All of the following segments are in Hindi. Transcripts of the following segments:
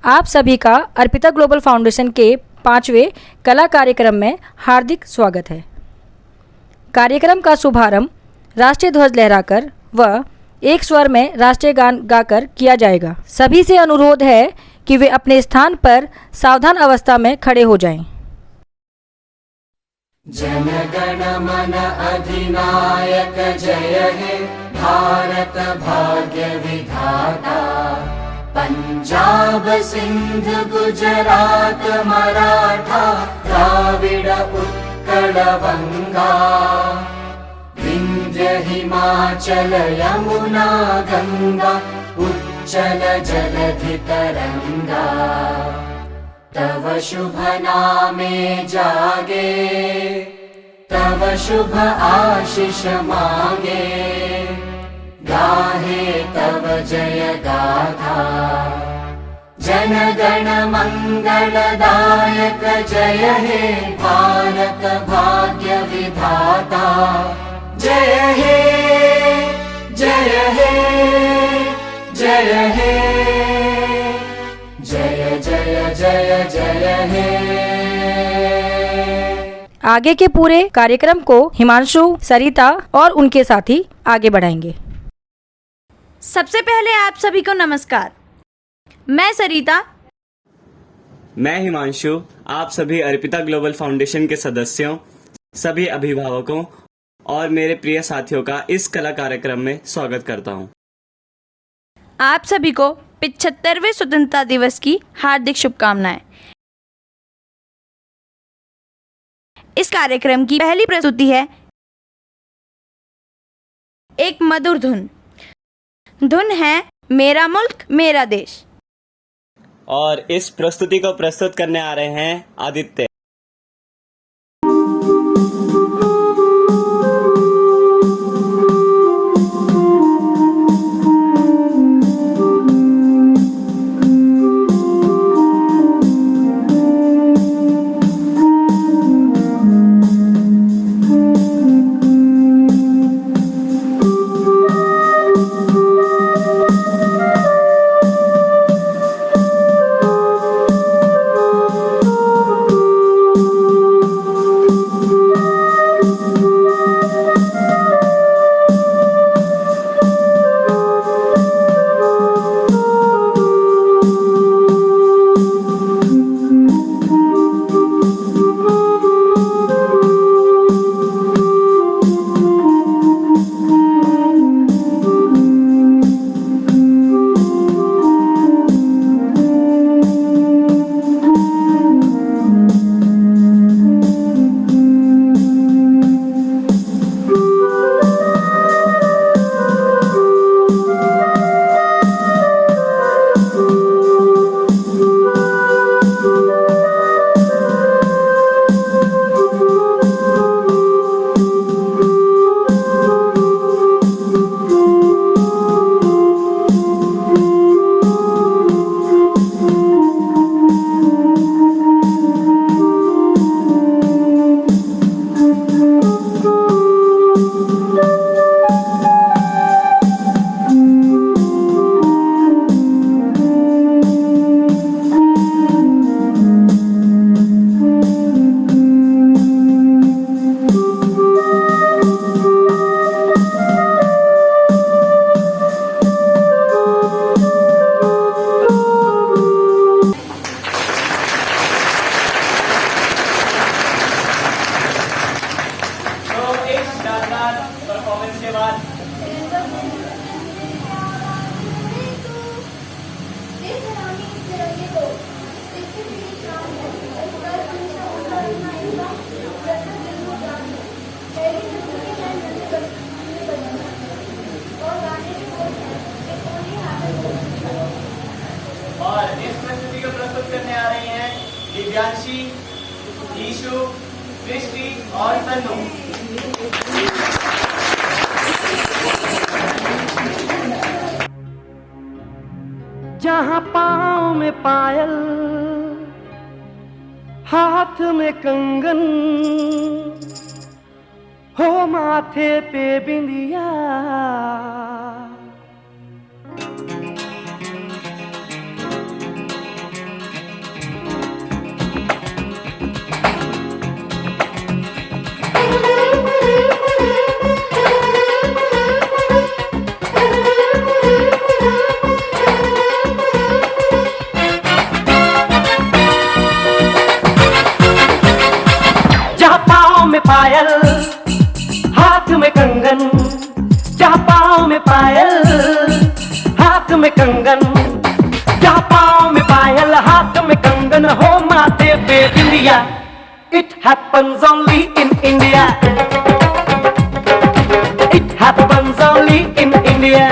आप सभी का अर्पिता ग्लोबल फाउंडेशन के 5वें कला कार्यक्रम में हार्दिक स्वागत है। कार्यक्रम का शुभारंभ राष्ट्रीय ध्वज लहराकर व एक स्वर में राष्ट्रीय गान गाकर किया जाएगा। सभी से अनुरोध है कि वे अपने स्थान पर सावधान अवस्था में खड़े हो जाएं। जन गण मन अधिनायक जय हे भारत भाग्य विधाता। पंजाब सिंध गुजरात मराठा द्राविड़ उत्कल बंगा। विंध्य हिमाचल यमुना गंगा उच्चल जलधि तरंगा। तव शुभ नामे जागे तव शुभ आशीष मांगे। गाहे तव जय गाथा जन गण मंगलदायक जय हे भारत भाग्य विधाता। जय हे जय हे जय हे जय जय जय जय हे। आगे के पूरे कार्यक्रम को हिमांशु, सरिता और उनके साथी आगे बढ़ाएंगे। सबसे पहले आप सभी को नमस्कार। मैं सरिता। मैं हिमांशु आप सभी अर्पिता ग्लोबल फाउंडेशन के सदस्यों, सभी अभिभावकों और मेरे प्रिय साथियों का इस कला कार्यक्रम में स्वागत करता हूं। आप सभी को 75वें स्वतंत्रता दिवस की हार्दिक शुभकामनाएं। इस कार्यक्रम की पहली प्रस्तुति है एक मधुर धुन। धुन है मेरा मुल्क मेरा देश। और इस प्रस्तुति को प्रस्तुत करने आ रहे हैं आदित्य। और इस प्रस्तुति को प्रस्तुत करने आ रही हैं दिव्यांशी, ईशु, सृष्टि और तन्नू। जहाँ पाँव में पायल, हाथ में कंगन, हो माथे पे बिंदिया, कंगन, जहाँ पाँव में पायल, हाथ में कंगन, जहाँ पाँव में पायल, हाथ में कंगन, हो माथे पे बिंदिया। It happens only in India. It happens only in India.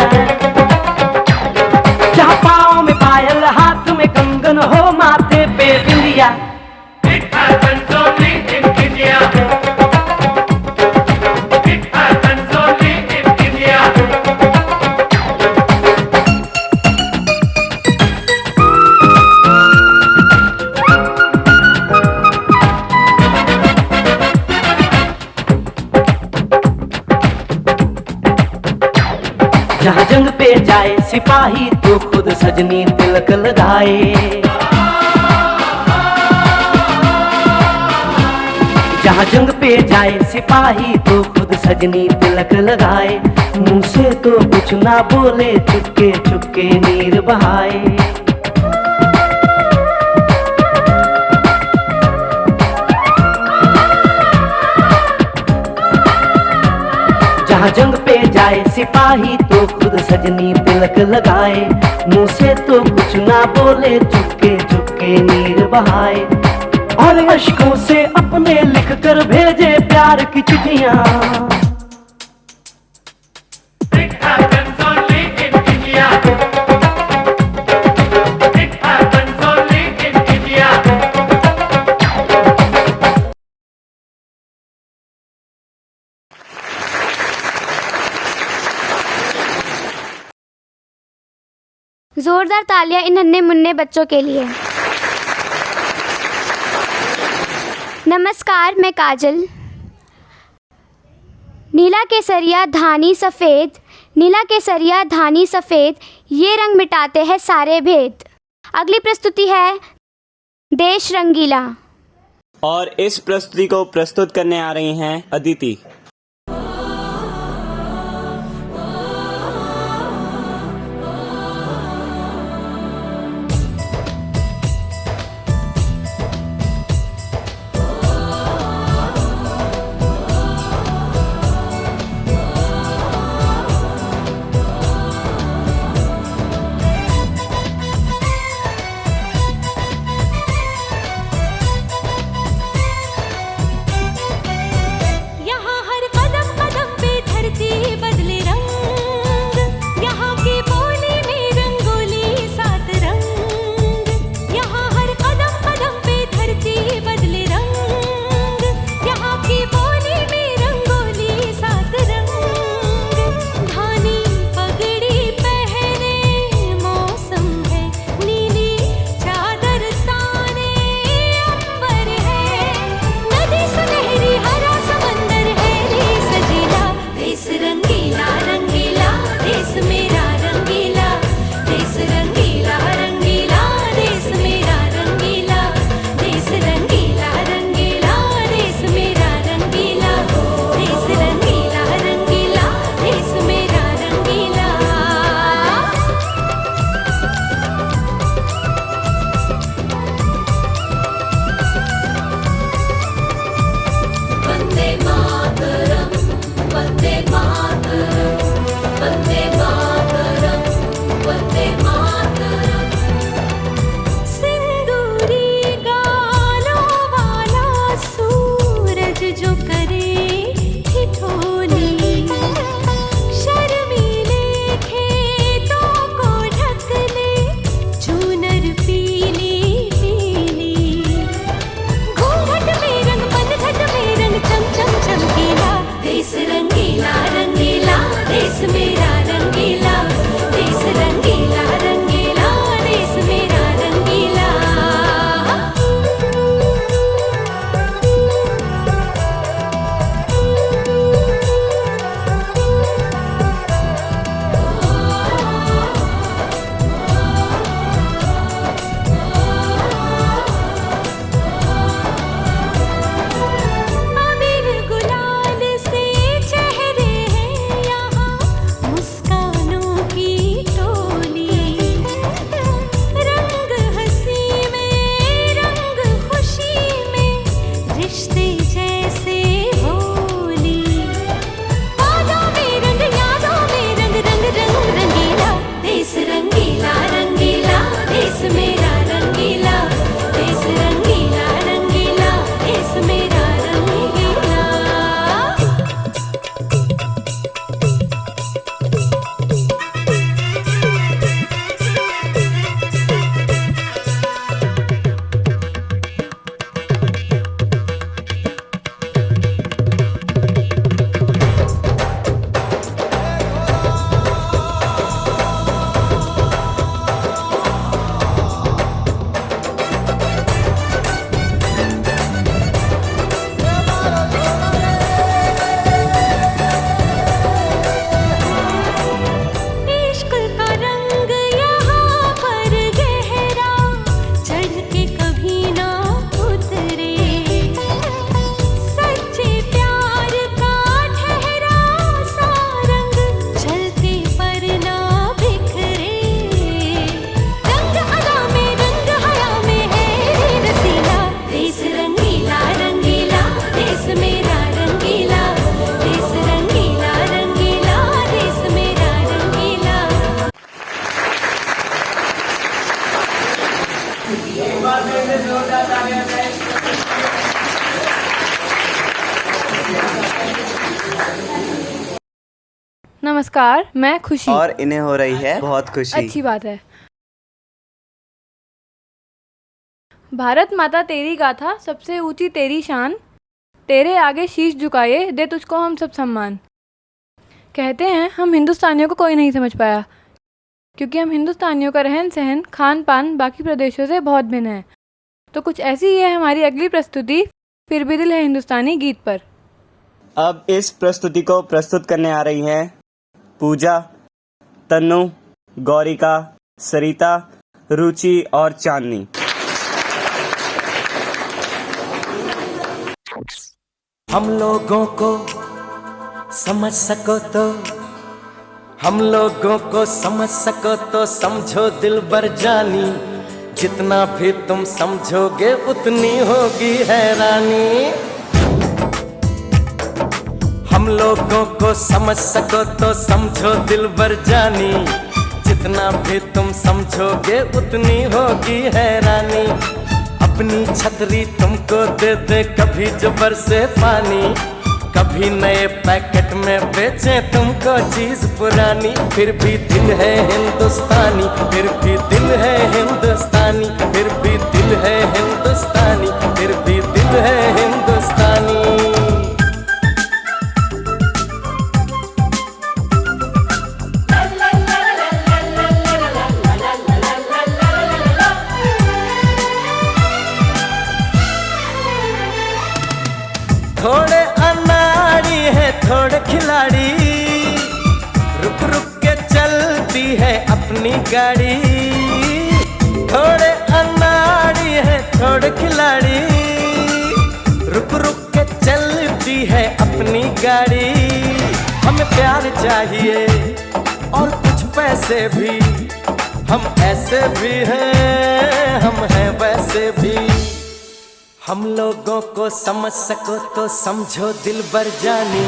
जहाँ पाँव में पायल, हाथ में कंगन, हो माथे पे बिंदिया। It happens only in India. It happens only in India. जहाँ जंग पे जाए सिपाही तो खुद सजनी तिलक लगाए। जहाँ जंग पे जाए सिपाही तो खुद सजनी तिलक लगाए। मुंह से तो कुछ ना बोले, चुपके चुपके नीर बहाए। जहाँ जंग पे जाए सिपाही तो खुद सजनी तिलक लगाए। मुंह से तो कुछ ना बोले, चुपके चुपके नीर बहाए। और अश्कों से अपने लिख कर भेजे प्यार की चिट्ठियां। It happens only in India. It happens only in India. जोरदार तालियां इन नन्हे मुन्ने बच्चों के लिए। नमस्कार, मैं काजल। नीला केसरिया धानी सफ़ेद, नीला केसरिया धानी सफ़ेद, ये रंग मिटाते हैं सारे भेद। अगली प्रस्तुति है देश रंगीला। और इस प्रस्तुति को प्रस्तुत करने आ रही हैं अदिति। नमस्कार, मैं खुशी। और इन्हें हो रही है बहुत खुशी। अच्छी बात है। भारत माता तेरी गाथा, सबसे ऊंची तेरी शान, तेरे आगे शीश झुकाए दे तुझको हम सब सम्मान। कहते हैं हम हिंदुस्तानियों को कोई नहीं समझ पाया, क्योंकि हम हिंदुस्तानियों का रहन सहन, खान पान बाकी प्रदेशों से बहुत भिन्न है। तो कुछ ऐसी ही है हमारी अगली प्रस्तुति, फिर भी दिल है हिंदुस्तानी गीत पर। अब इस प्रस्तुति को प्रस्तुत करने आ रही हैं पूजा, तन्नू, गौरिका, सरिता, रुचि और चांदनी। हम लोगों को समझ सको तो, हम लोगों को समझ सको तो समझो दिलबर जानी, जितना भी तुम समझोगे उतनी होगी हैरानी। हम लोगों को समझ सको तो समझो दिलबर जानी, जितना भी तुम समझोगे उतनी होगी हैरानी। अपनी छतरी तुमको दे दे कभी जो बरसे पानी, कभी नए पैकेट में बेचे तुमको चीज पुरानी। फिर भी दिल है हिंदुस्तानी, फिर भी दिल है हिंदुस्तानी, फिर भी दिल है हिंदुस्तानी, फिर भी दिल है हिंदुस्तानी। थोड़े अनाड़ी है थोड़े खिलाड़ी, रुक रुक के चलती है अपनी गाड़ी। थोड़े अनाड़ी है थोड़े खिलाड़ी, रुक रुक के चलती है अपनी गाड़ी। हमें प्यार चाहिए और कुछ पैसे भी, हम ऐसे भी हैं, हम हैं वैसे भी। हम लोगों को समझ सको तो समझो दिलबर जानी,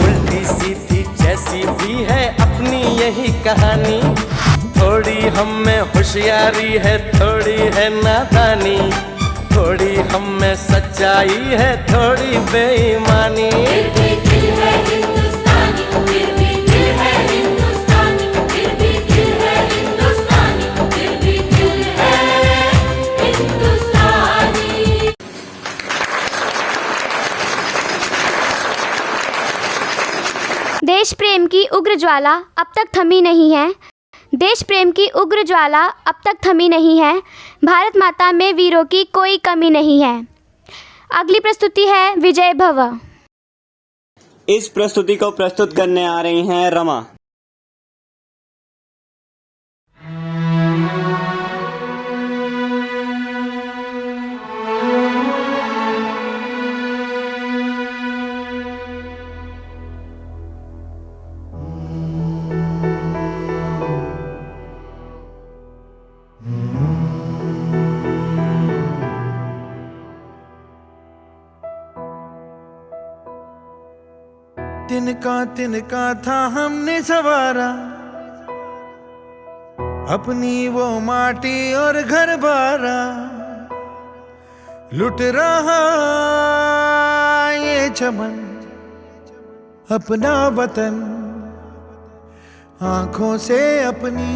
उल्टी सीधी जैसी भी है अपनी यही कहानी। थोड़ी हम में होशियारी है, थोड़ी है नादानी, थोड़ी हम में सच्चाई है, थोड़ी बेईमानी। देश प्रेम की उग्र ज्वाला अब तक थमी नहीं है, देश प्रेम की उग्र ज्वाला अब तक थमी नहीं है, भारत माता में वीरों की कोई कमी नहीं है। अगली प्रस्तुति है विजय भव। इस प्रस्तुति को प्रस्तुत करने आ रही हैं रमा। तिनका था हमने सवारा, अपनी वो माटी और घर बारा। लुट रहा ये चमन अपना वतन, आंखों से अपनी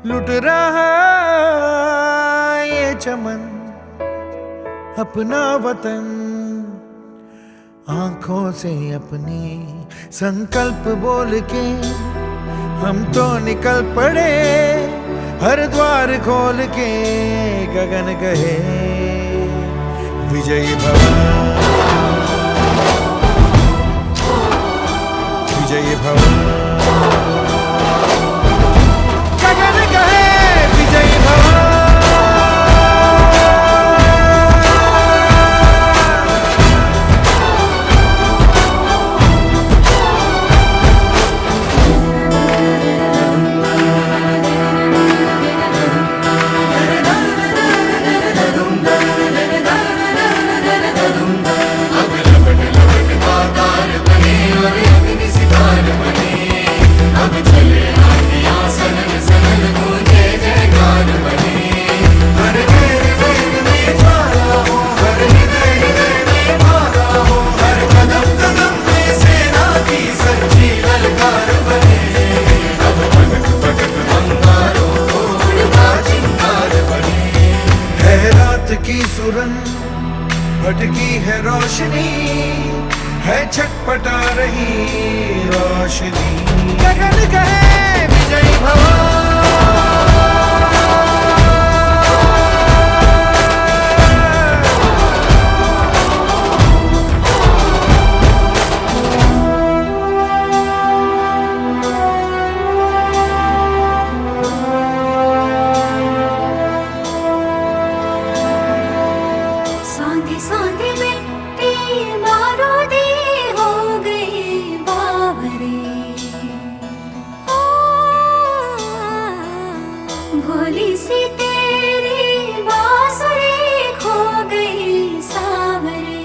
लुट रहा ये चमन अपना वतन, आंखों से अपनी। संकल्प बोल के हम तो निकल पड़े, हर द्वार खोल के गगन कहे विजयी भव, विजयी भव, गगन कहे विजयी भव। अब लपट लपट का तार बने और अग्नि सितार बने। रोशनी गगन कहे विजयी भव। सांगे सांगे मिट्टी बारूदी हो गई बावरे, ओ भोली सी तेरी बांसुरी खो गई सावरे।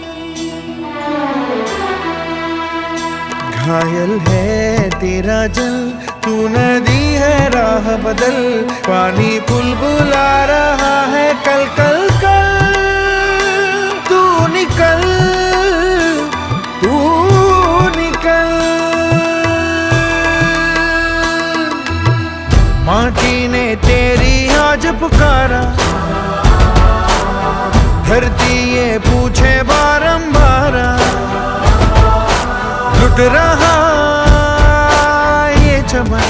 घायल है तेरा जल, तू नदी है राह बदल, पानी बुलबुला रहा है कल कल कल। तू निकल, तू निकल। माटी ने तेरी आज पुकारा, धरती ये पूछे बारंबार, लुट रहा ये चमन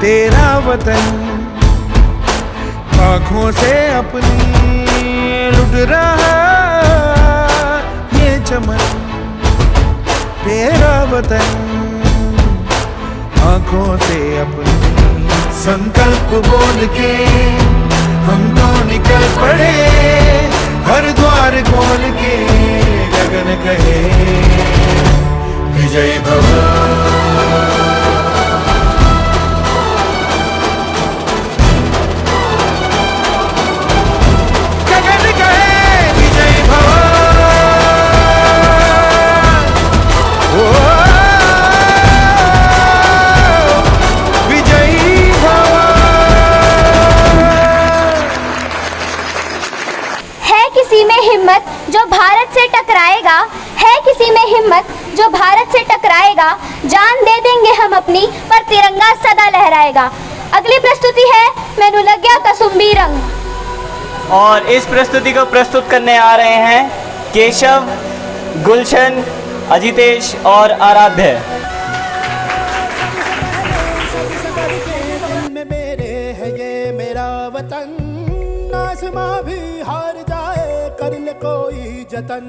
तेरा वतन, आँखों से अपनी लुट रहा ये चमन तेरा वतन, आँखों से अपनी। संकल्प बोल के हम तो निकल पड़े, हर द्वार खोल के गगन कहे विजयी भव। किसी में हिम्मत जो भारत से टकराएगा, है किसी में हिम्मत जो भारत से टकराएगा, जान दे देंगे हम अपनी पर तिरंगा सदा लहराएगा। अगली प्रस्तुति है मैनू लग्या कसुम्बी रंग। और इस प्रस्तुति को प्रस्तुत करने आ रहे हैं केशव, गुलशन, अजितेश और आराध्य। मेरे है ये मेरा वतन, आसमां भी हार जाए कर ले कोई जतन,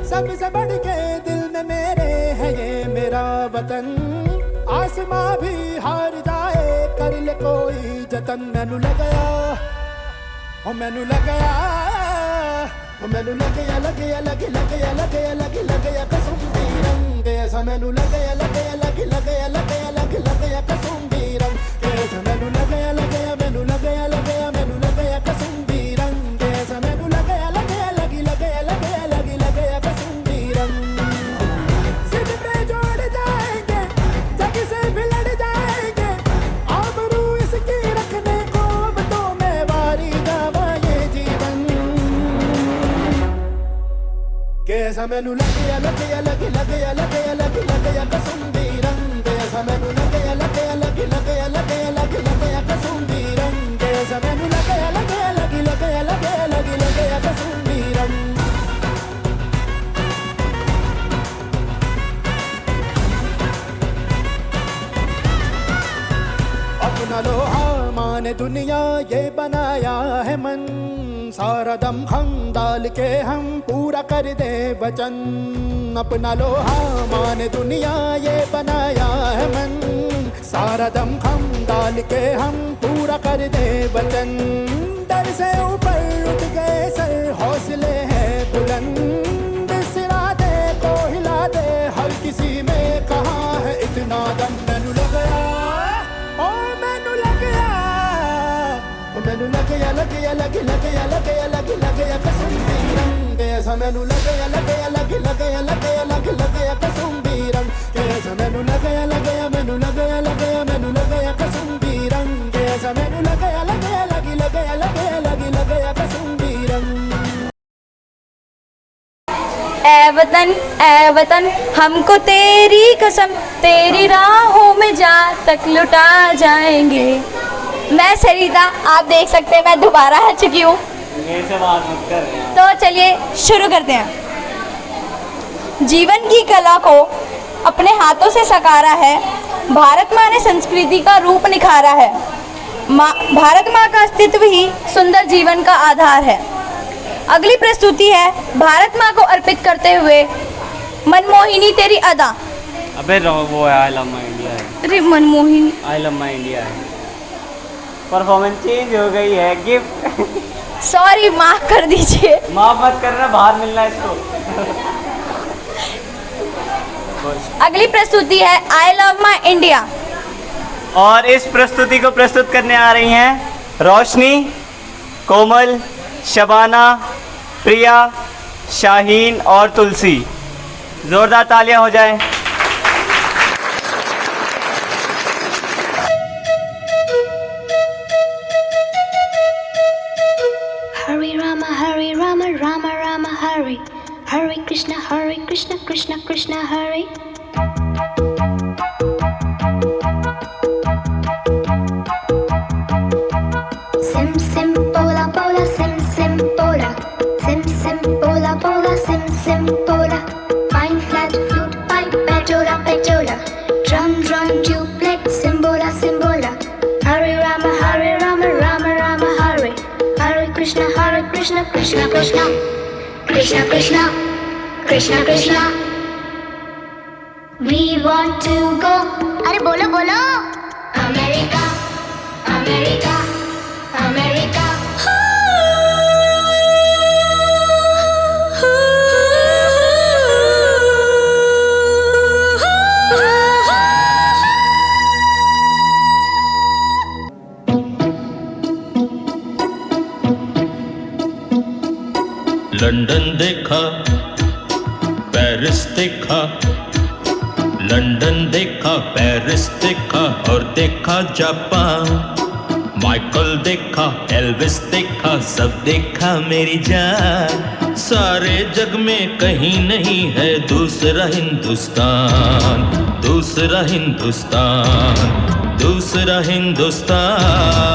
सबसे बढ़ के दिल में मेरे है ये मेरा वतन, आसमां भी हार जाए कर ले कोई जतन। मैनू लग गया, ओ मैनू लग गया, ओ मैनू लग गया, लग गया, लग लग गया, लग गया, लग लग गया कसुम्बी रंग ऐसा। मैनू लग गया, लग गया, लग लग गया, लग गया, लग लग गया कसुम्बी रंग ऐसा। मैनू लग गया, लग गया, मैनू लग गया, लग गया, मैनू लग गया कसुम्बी रंग ऐसा। मैनू लग गया, लग गया, लगी लग गया, लग गया, लगी लग गया कसुम्बी रंग। सिर पे जोड़ जाएंगे, जग से भी लड़ जाएंगे, आबरू इसकी रखने को तो मैं वारी जावा ये जीवन। कैसा मैनू लग गया, लग गया, लगी लग गया, लग गया, लगी लग गया कसुम्बी रंग ऐसा। मैनू लग गया, लग गया, लगी लग गया, लग गया, लगी लग गया कसुम्बी रंग ऐसा। मैनू लग गया, लग गया, लगी लग गया, लग गया, लगी लग गया कसुम्बी रंग। अपना लोहा माने दुनिया ये बनाया है मन, सारा दम खम डाल के हम पूरा कर दे वचन। अपना लोहा माने दुनिया ये बनाया है मन, सारा दम खम डाल के हम पूरा कर दे वचन। डर से ऊपर उठ गए सर, हौसले हैं बुलंद, सिरा दे को हिला दे, हर किसी में कहाँ है इतना दम। मैनू लग गया, ओ मैनू लग गया, ओ मैनू लग गया, लग गया, लग लग गया, लग गया, लग लग गया कसुम्बी रंग ऐसा। मैनू लग गया, लग गया, लग लग गया, लग गया, लग लग गया कसुम्बी रंग ऐसा। मैनू लग गया, लग गया, मैनू लग गया, लग गया, मैनू लग गया कसुम्बी रंग ऐसा। मैनू लग गया, लग गया, लगी लग गया, लग गया, लगी लग गया कसुम्बी रंग। ए वतन हमको तेरी कसम, तेरी राहों में जा तक लुटा जाएंगे। मैं सरिता, आप देख सकते हैं मैं दोबारा आ चुकी हूँ। तो चलिए शुरू करते हैं। जीवन की कला को अपने हाथों से सकारा है। भारत माँ ने संस्कृति का रूप निखारा है। भारत माँ का अस्तित्व ही सुंदर जीवन का आधार है। अगली प्रस्तुति है भारत माँ को अर्पित करते हुए मनमोहिनी तेरी अदा। अबे वो है आई लव माय इंडिया है। अरे Manmohini I love my India है। परफॉर्मेंस चेंज हो गई है। गिफ्ट सॉरी, माफ कर दीजिए। माफ मत करना, बाहर मिलना है इसको। अगली प्रस्तुति है आई लव माय इंडिया। और इस प्रस्तुति को प्रस्तुत करने आ रही हैं रोशनी, कोमल, शबाना, प्रिया, शाहीन और तुलसी। जोरदार तालियां हो जाए। Hare Rama, Hare Rama, Rama Rama, Hare Hare Krishna, Krishna Krishna, Hare. Sim sim pola pola, sim sim pola, sim sim pola pola, sim sim pola. Fine flat flute pipe, pejola pejola, drum drum duplex, simbola simbola. Hare Rama, Hare Rama, Rama Rama, Hare Hare Krishna, Krishna Krishna, Krishna Krishna, Krishna Krishna. We want to go. अरे बोलो बोलो. America, America, America. लंदन देखा, पेरिस देखा, लंदन देखा, पेरिस देखा और देखा जापान। माइकल देखा, एल्विस देखा, सब देखा मेरी जान। सारे जग में कहीं नहीं है दूसरा हिंदुस्तान, दूसरा हिंदुस्तान, दूसरा हिंदुस्तान।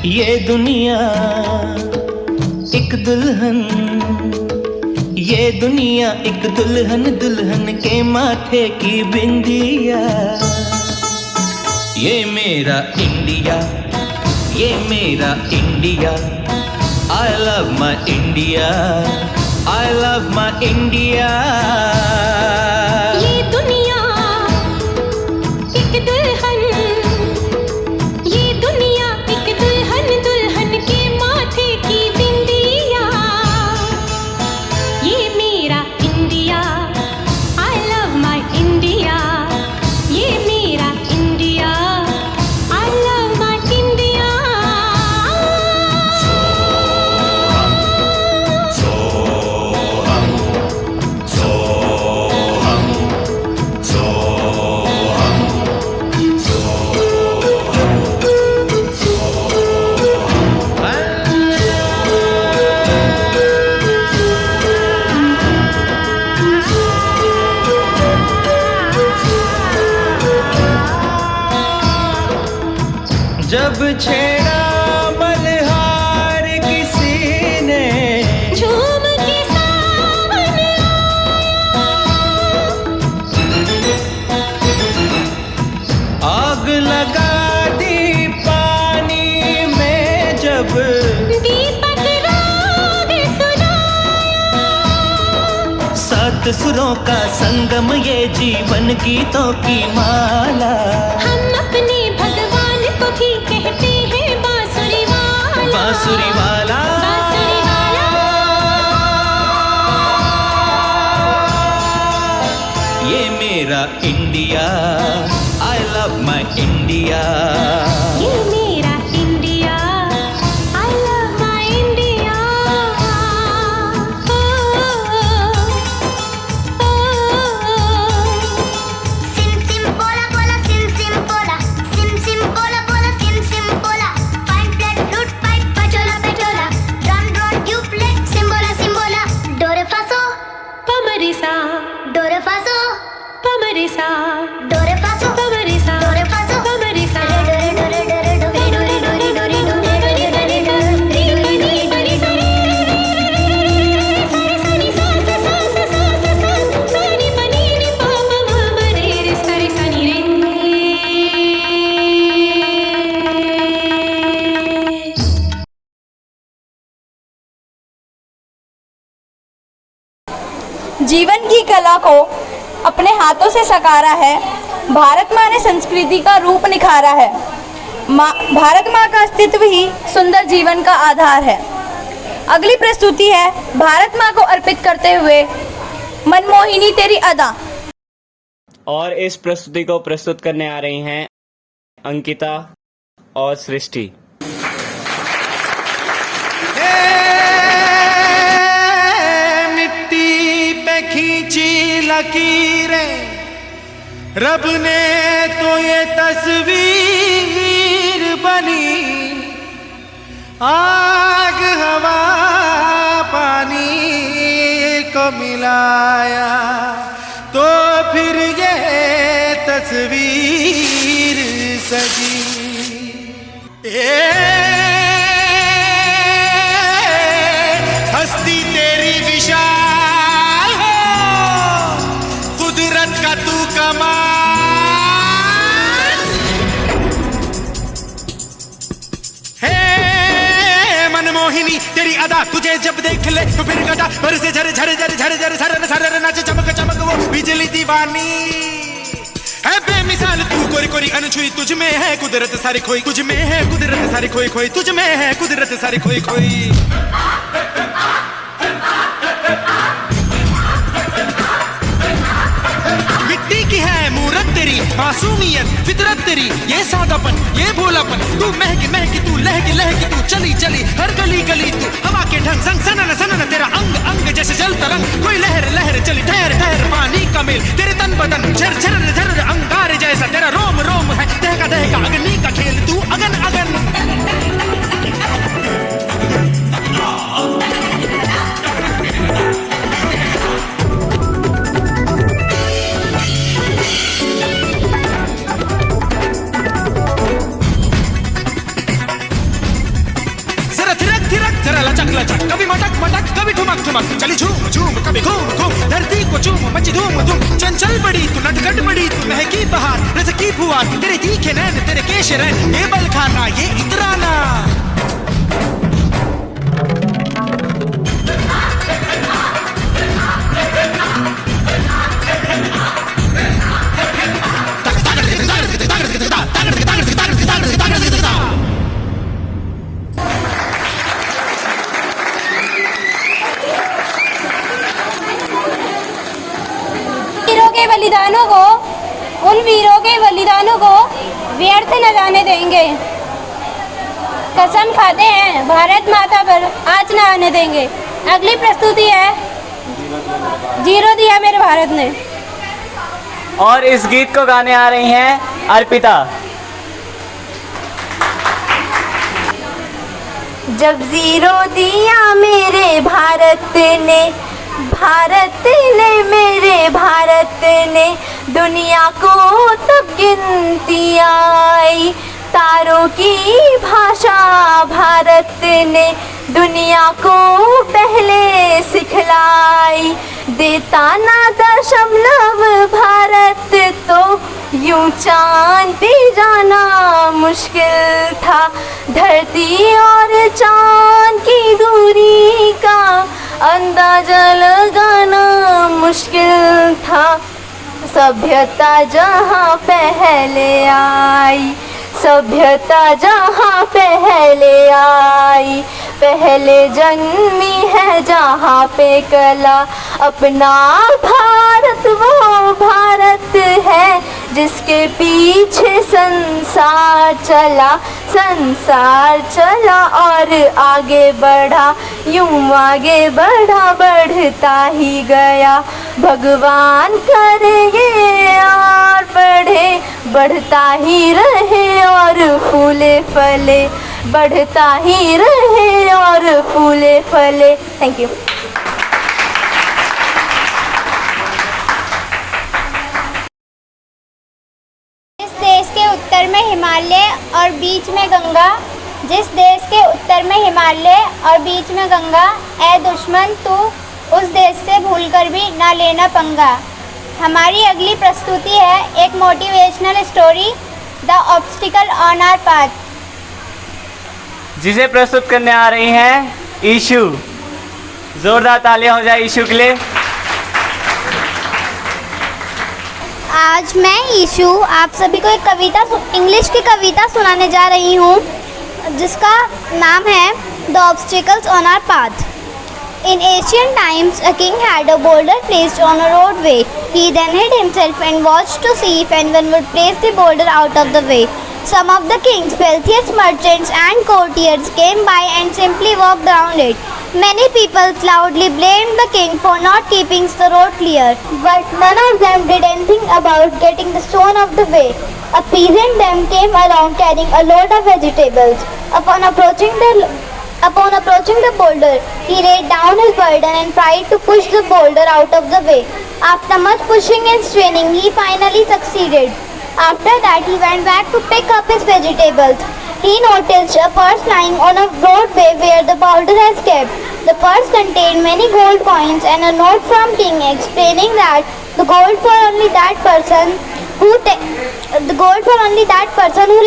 ये दुनिया एक दुल्हन, ये दुनिया एक दुल्हन, दुल्हन के माथे की बिंदिया। ये मेरा इंडिया, ये मेरा India. I love my India, I love my India। ये दुनिया एक दुल्हन, ये दुनिया एक दुल्हन, दुल्हन के माथे की बिंदिया। ये मेरा India, I love my India। ये मेरा India, I love my India। जब छेड़ा मल्हार किसी ने, झूम के सावन आग लगा दी पानी में जब, दीपक राग सुनाया। सात सुरों का संगम, ये जीवन गीतों की माला। हम अपने भगवान को भी कहते हैं बांसुरी वाला, बांसुरी वाला। बांसुरी वाला। ये मेरा India, I love my India। ये मेरा India, I love my India। Do re fa so do re sa do re fa so do re sa do re do re do re do re do re do re do re do re do re do re do re do re do re sa re sa ni sa sa sa sa sa sa sa ni pa ni pa pa ma ma re re sa re sa ni रे। जीवन की कला को अपने हाथों से सकारा है, भारत माँ ने संस्कृति का रूप निखारा है। भारत माँ का अस्तित्व ही सुंदर जीवन का आधार है। अगली प्रस्तुति है भारत माँ को अर्पित करते हुए मनमोहिनी तेरी अदा। और इस प्रस्तुति को प्रस्तुत करने आ रही हैं अंकिता और सृष्टि। मिट्टी पे खींची लकीरें रब ने तो ये तस्वीर बनी, आग हवा पानी को मिलाया तो फिर ये तस्वीर सजी। हस्ती तेरी विशाल हो, कुदरत का तू कमाल है। मनमोहिनी तेरी अदा, तुझे जब देख ले तो फिर गदा भर से झर झर झर झर झर सर सर नाच चमक चमक वो बिजली दीवानी है। बेमिसाल तू कोरी कोरी अनछुई, तुझ में है कुदरत सारी खोई, तुझ में है कुदरत सारी खोई खोई, तुझ में है कुदरत सारी खोई खोई। मिट्टी की है मूरत तेरी, मासूमियत फितरत तेरी, ये सादापन ये भोलापन, तू महकी महकी तू लहकी लहकी तू चली चली हर गली गली तू हवा के ढंग संग सनन सनन तेरा अंग अंग जैसे जल तरंग, कोई लहर लहर चली ठहर ठहर पानी का मेल, तेरे तन बदन झर झर झर अंगारे जैसा, तेरा रोम रोम है दहका दहका अग्नि का खेल, तू अगन अगन। लचक कभी मटक मटक कभी ठुमक ठुमक, चली झूम झूम कभी घूम घूम, धरती को चूम मची धूम धूम, चंचल बड़ी तू नटखट बड़ी तू महकी बहार रस की फुहार, तेरे तीखे नैन तेरे केश रैन, ये बल खाना ये इतराना। बलिदानों को उन वीरों के बलिदानों को व्यर्थ न जाने देंगे, कसम खाते हैं भारत माता पर आज न आने देंगे। अगली प्रस्तुति है जीरो दिया मेरे भारत ने। और इस गीत को गाने आ रही हैं अर्पिता। जब जीरो दिया मेरे भारत ने, भारत ने मेरे भारत ने, दुनिया को तब गिनती आई, तारों की भाषा भारत ने दुनिया को पहले सिखलाई, देता ना दशमलव भारत तो यूं चांद पे जाना मुश्किल था, धरती और चांद की दूरी का अंदाजा लगाना मुश्किल था। सभ्यता जहाँ पहले आई, सभ्यता जहाँ पहले आई, पहले जन्मी है जहाँ पे कला, अपना भारत वो भारत है जिसके पीछे संसार चला, संसार चला और आगे बढ़ा, यूं आगे बढ़ा बढ़ता ही गया, भगवान करेंगे और बढ़े, बढ़ता ही रहे और फूले फले, बढ़ता ही रहे और फूले फले। Thank you. में हिमालय और बीच में गंगा, जिस देश के उत्तर में हिमालय और बीच में गंगा, ऐ दुश्मन तू उस देश से भूलकर भी ना लेना पंगा। हमारी अगली प्रस्तुति है एक motivational story, the obstacle on our path, जिसे प्रस्तुत करने आ रही हैं ईशु। जोरदार तालियां हो जाए ईशु के लिए। आज मैं ईशु आप सभी को एक इंग्लिश की कविता सुनाने जा रही हूँ, जिसका नाम है the obstacles on our path. In ancient times, a king had a boulder placed on a roadway. He then hid himself and watched to see if anyone would place the boulder out of the way. Some of the king's wealthiest merchants and courtiers came by and simply walked around it. Many people loudly blamed the king for not keeping the road clear, but none of them did anything about getting the stone off the way. A peasant then came along carrying a load of vegetables. Upon approaching the boulder, he laid down his burden and tried to push the boulder out of the way. After much pushing and straining, he finally succeeded. After that, he went back to pick up his vegetables. He noticed a purse lying on a roadway where the boulder was kept. The purse contained many gold coins and a note from king explaining that the gold for only that person who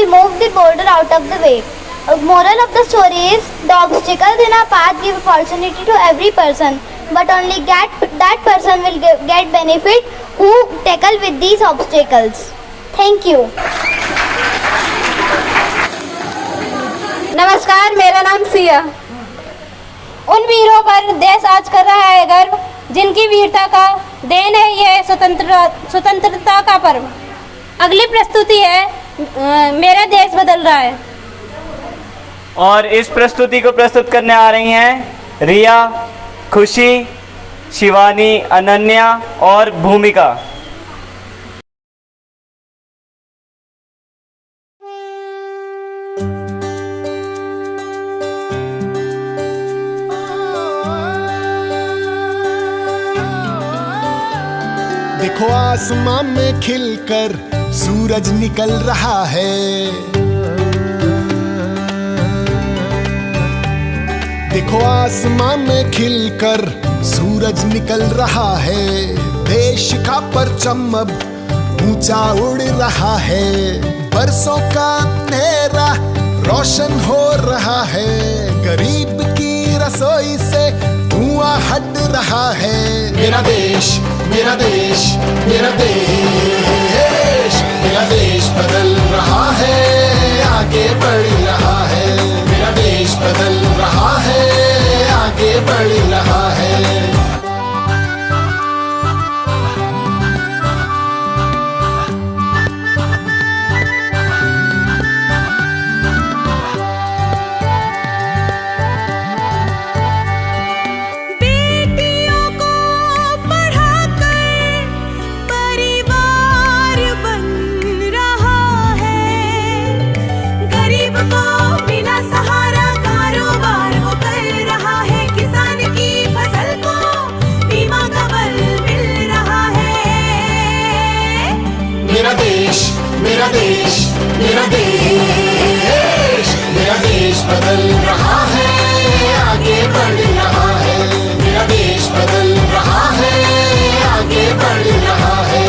removed the boulder out of the way. Moral of the story is, the obstacles in our path give opportunity to every person, but only that person will get benefit who tackle with these obstacles. Thank you. नमस्कार, मेरा नाम सिया। उन वीरों पर देश आज कर रहा है गर्व, जिनकी वीरता का देन है यह स्वतंत्रता का पर्व। अगली प्रस्तुति है मेरा देश बदल रहा है। और इस प्रस्तुति को प्रस्तुत करने आ रही हैं रिया, खुशी, शिवानी, अनन्या और भूमिका। देखो आसमान में खिलकर सूरज निकल रहा है। देखो आसमान में खिलकर सूरज निकल रहा है। देश का परचम अब ऊंचा उड़ रहा है। बरसों का अंधेरा रोशन हो रहा है। गरीब की रसोई से धुआं हट रहा है। मेरा देश, मेरा देश, मेरा देश, मेरा देश बदल रहा है, आगे बढ़ रहा है। मेरा देश बदल रहा है, आगे बढ़ रहा है। मेरा देश, मेरा देश, मेरा देश बदल रहा है, आगे बढ़ रहा है। मेरा देश बदल रहा है, आगे बढ़ रहा है।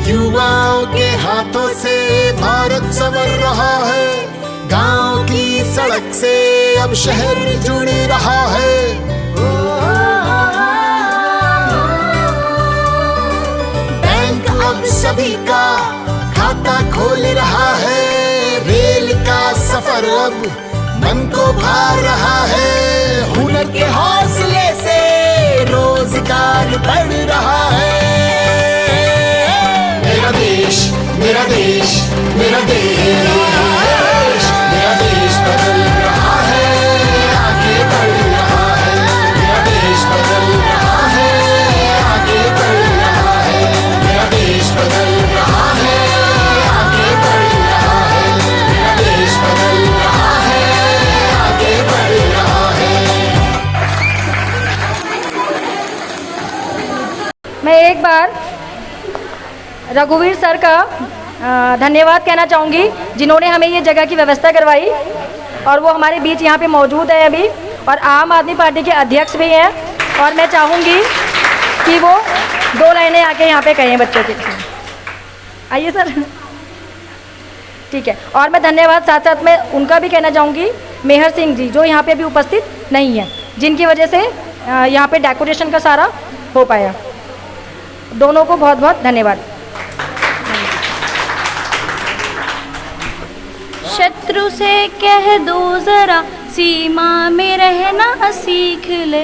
युवाओं के हाथों से भारत संवर रहा है। गांव की सड़क से अब शहर जुड़ रहा है। बैंक अब सभी का खाता खोल रहा है। रेल का सफर अब मन को भा रहा है। हुनर के हौसले से रोजगार बढ़ रहा है। मेरा देश, मेरा देश, मेरा देश, मेरा देश बदल रहा है, आगे बढ़ रहा है। मेरा देश बदल रहा है, आगे बढ़ रहा है। मेरा देश बदल रहा है, आगे बढ़ रहा है। मेरा देश बदल रहा है, आगे बढ़ रहा है। एक बार रघुवीर सर का धन्यवाद कहना चाहूँगी, जिन्होंने हमें ये जगह की व्यवस्था करवाई और वो हमारे बीच यहाँ पे मौजूद है अभी, और आम आदमी पार्टी के अध्यक्ष भी हैं। और मैं चाहूँगी कि वो 2 लाइनें आके यहाँ पे कहें बच्चों के। आइए सर। ठीक है। और मैं धन्यवाद साथ साथ में उनका भी कहना चाहूँगी, मेहर सिंह जी, जो यहाँ पे अभी उपस्थित नहीं है, जिनकी वजह से यहाँ पे डेकोरेशन का सारा हो पाया। दोनों को बहुत बहुत धन्यवाद। शत्रु से कह दो जरा सीमा में रहना सीख ले,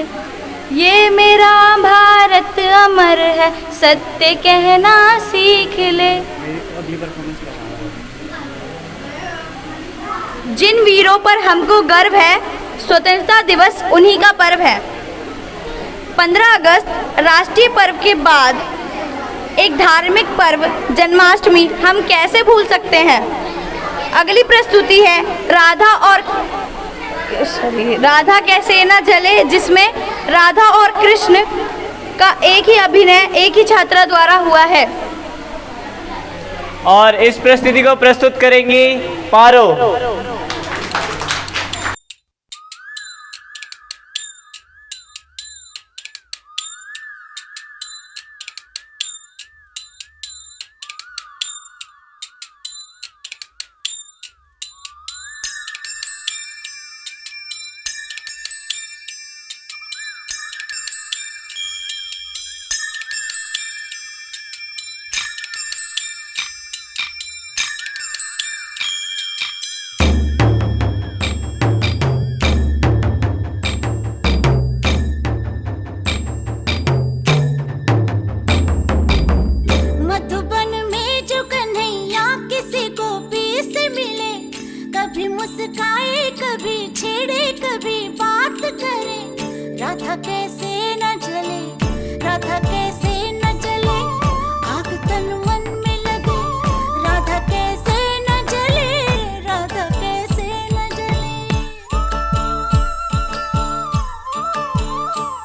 ये मेरा भारत अमर है, सत्य कहना सीख ले। जिन वीरों पर हमको गर्व है, स्वतंत्रता दिवस उन्हीं का पर्व है। 15 अगस्त राष्ट्रीय पर्व के बाद एक धार्मिक पर्व जन्माष्टमी हम कैसे भूल सकते हैं। अगली प्रस्तुति है राधा कैसे न जले, जिसमें राधा और कृष्ण का एक ही अभिनय एक ही छात्रा द्वारा हुआ है। और इस प्रस्तुति को प्रस्तुत करेंगी पारो।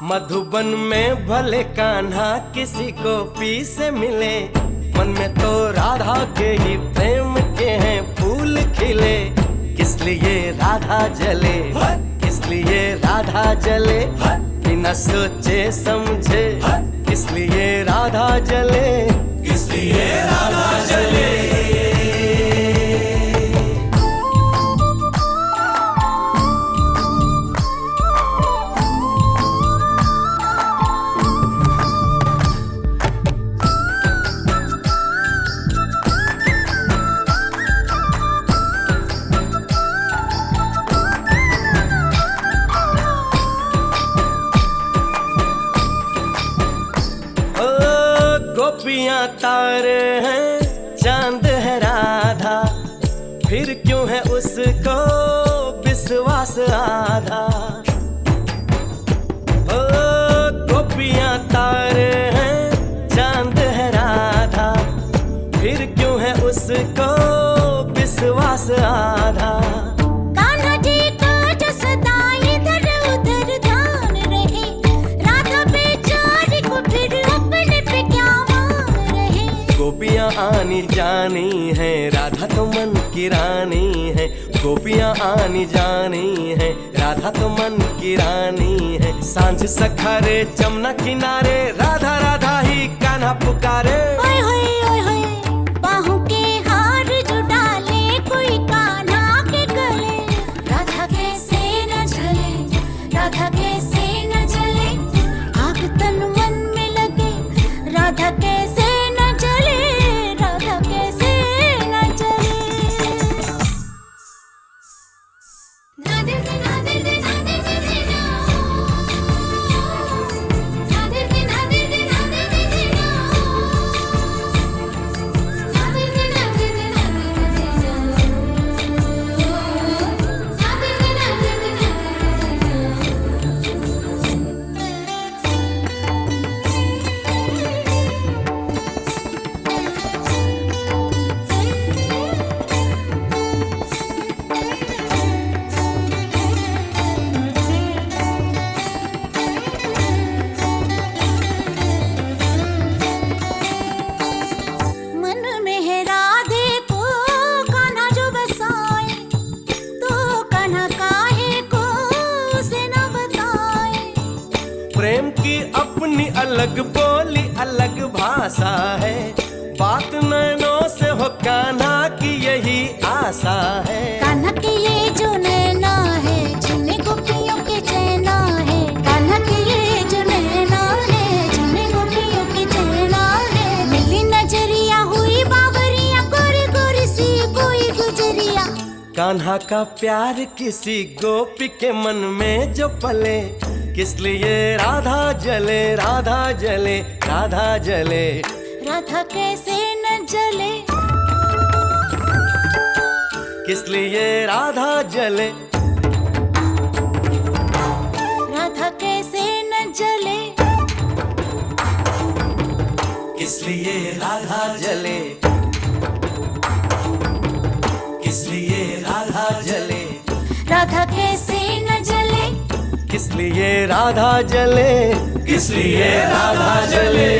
मधुबन में भले कान्हा किसी को पी से मिले, मन में तो राधा के ही प्रेम के हैं फूल खिले। किस लिए राधा जले, किस लिए राधा जले, बिना सोचे समझे, किस लिए राधा जले, किस लिए राधा जले। गोपियां तारे हैं, चांद है राधा, फिर क्यों है उसको विश्वास आधा। ओ गोपियां तारे हैं, चांद है राधा, फिर क्यों है उसको विश्वास आधा। गोपियां आनी जानी है, राधा तो मन की रानी है। गोपियां आनी जानी है, राधा तो मन की रानी है। सांझ सखारे जमुना किनारे, राधा राधा ही कान्हा पुकारे। ओए होए ओए होए, बाहों के हार जो डाले कोई कान्हा के गले। राधा कैसे न जले, राधा कैसे न जले, आग तन मन में लगे, राधा कैसे अपनी अलग बोली अलग भाषा है, बात नैनों से हो कान्हा की यही आशा है। कान्हा के ये जो नैना है, जिन्हें गोपियों के चैना है। कान्हा के ये जो नैना है, जिन्हें गोपियों के चैना है। मिली नजरिया हुई बावरिया, गोरी गोरी सी कोई गुजरिया। कान्हा का प्यार किसी गोपी के मन में जो पले, किस लिए राधा जले राधा जले राधा जले। राधा कैसे न जले, किस लिए राधा जले, राधा कैसे न जले। किस लिए राधा जले, किस लिए राधा जले। राधा कैसे न जले, किस लिए राधा जले, किस लिए राधा जले।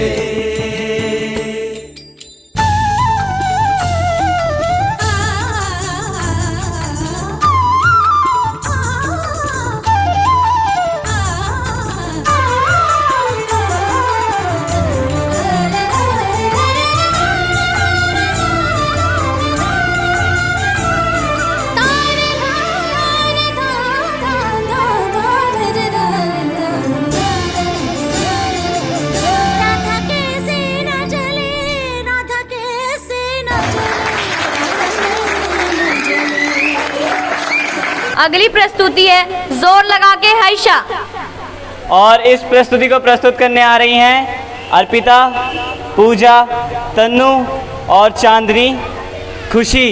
अगली प्रस्तुति है जोर लगा के हर्षा। और इस प्रस्तुति को प्रस्तुत करने आ रही हैं अर्पिता, पूजा, तन्नू और चांदनी। खुशी।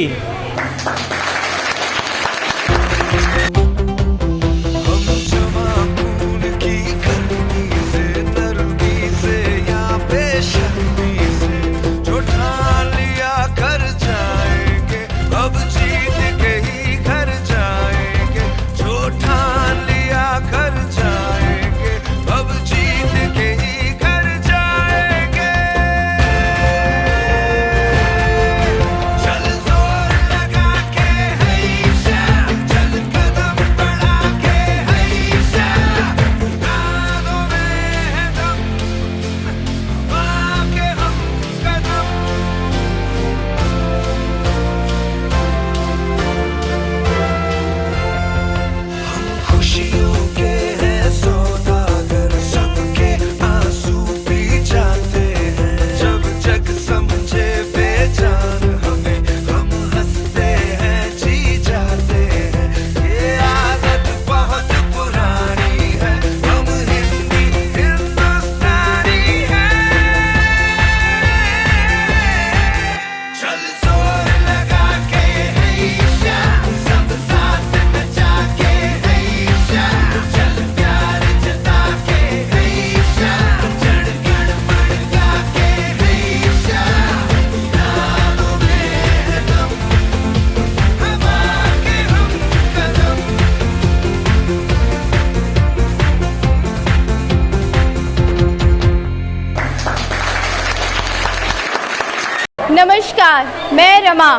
नमस्कार, मैं रमा।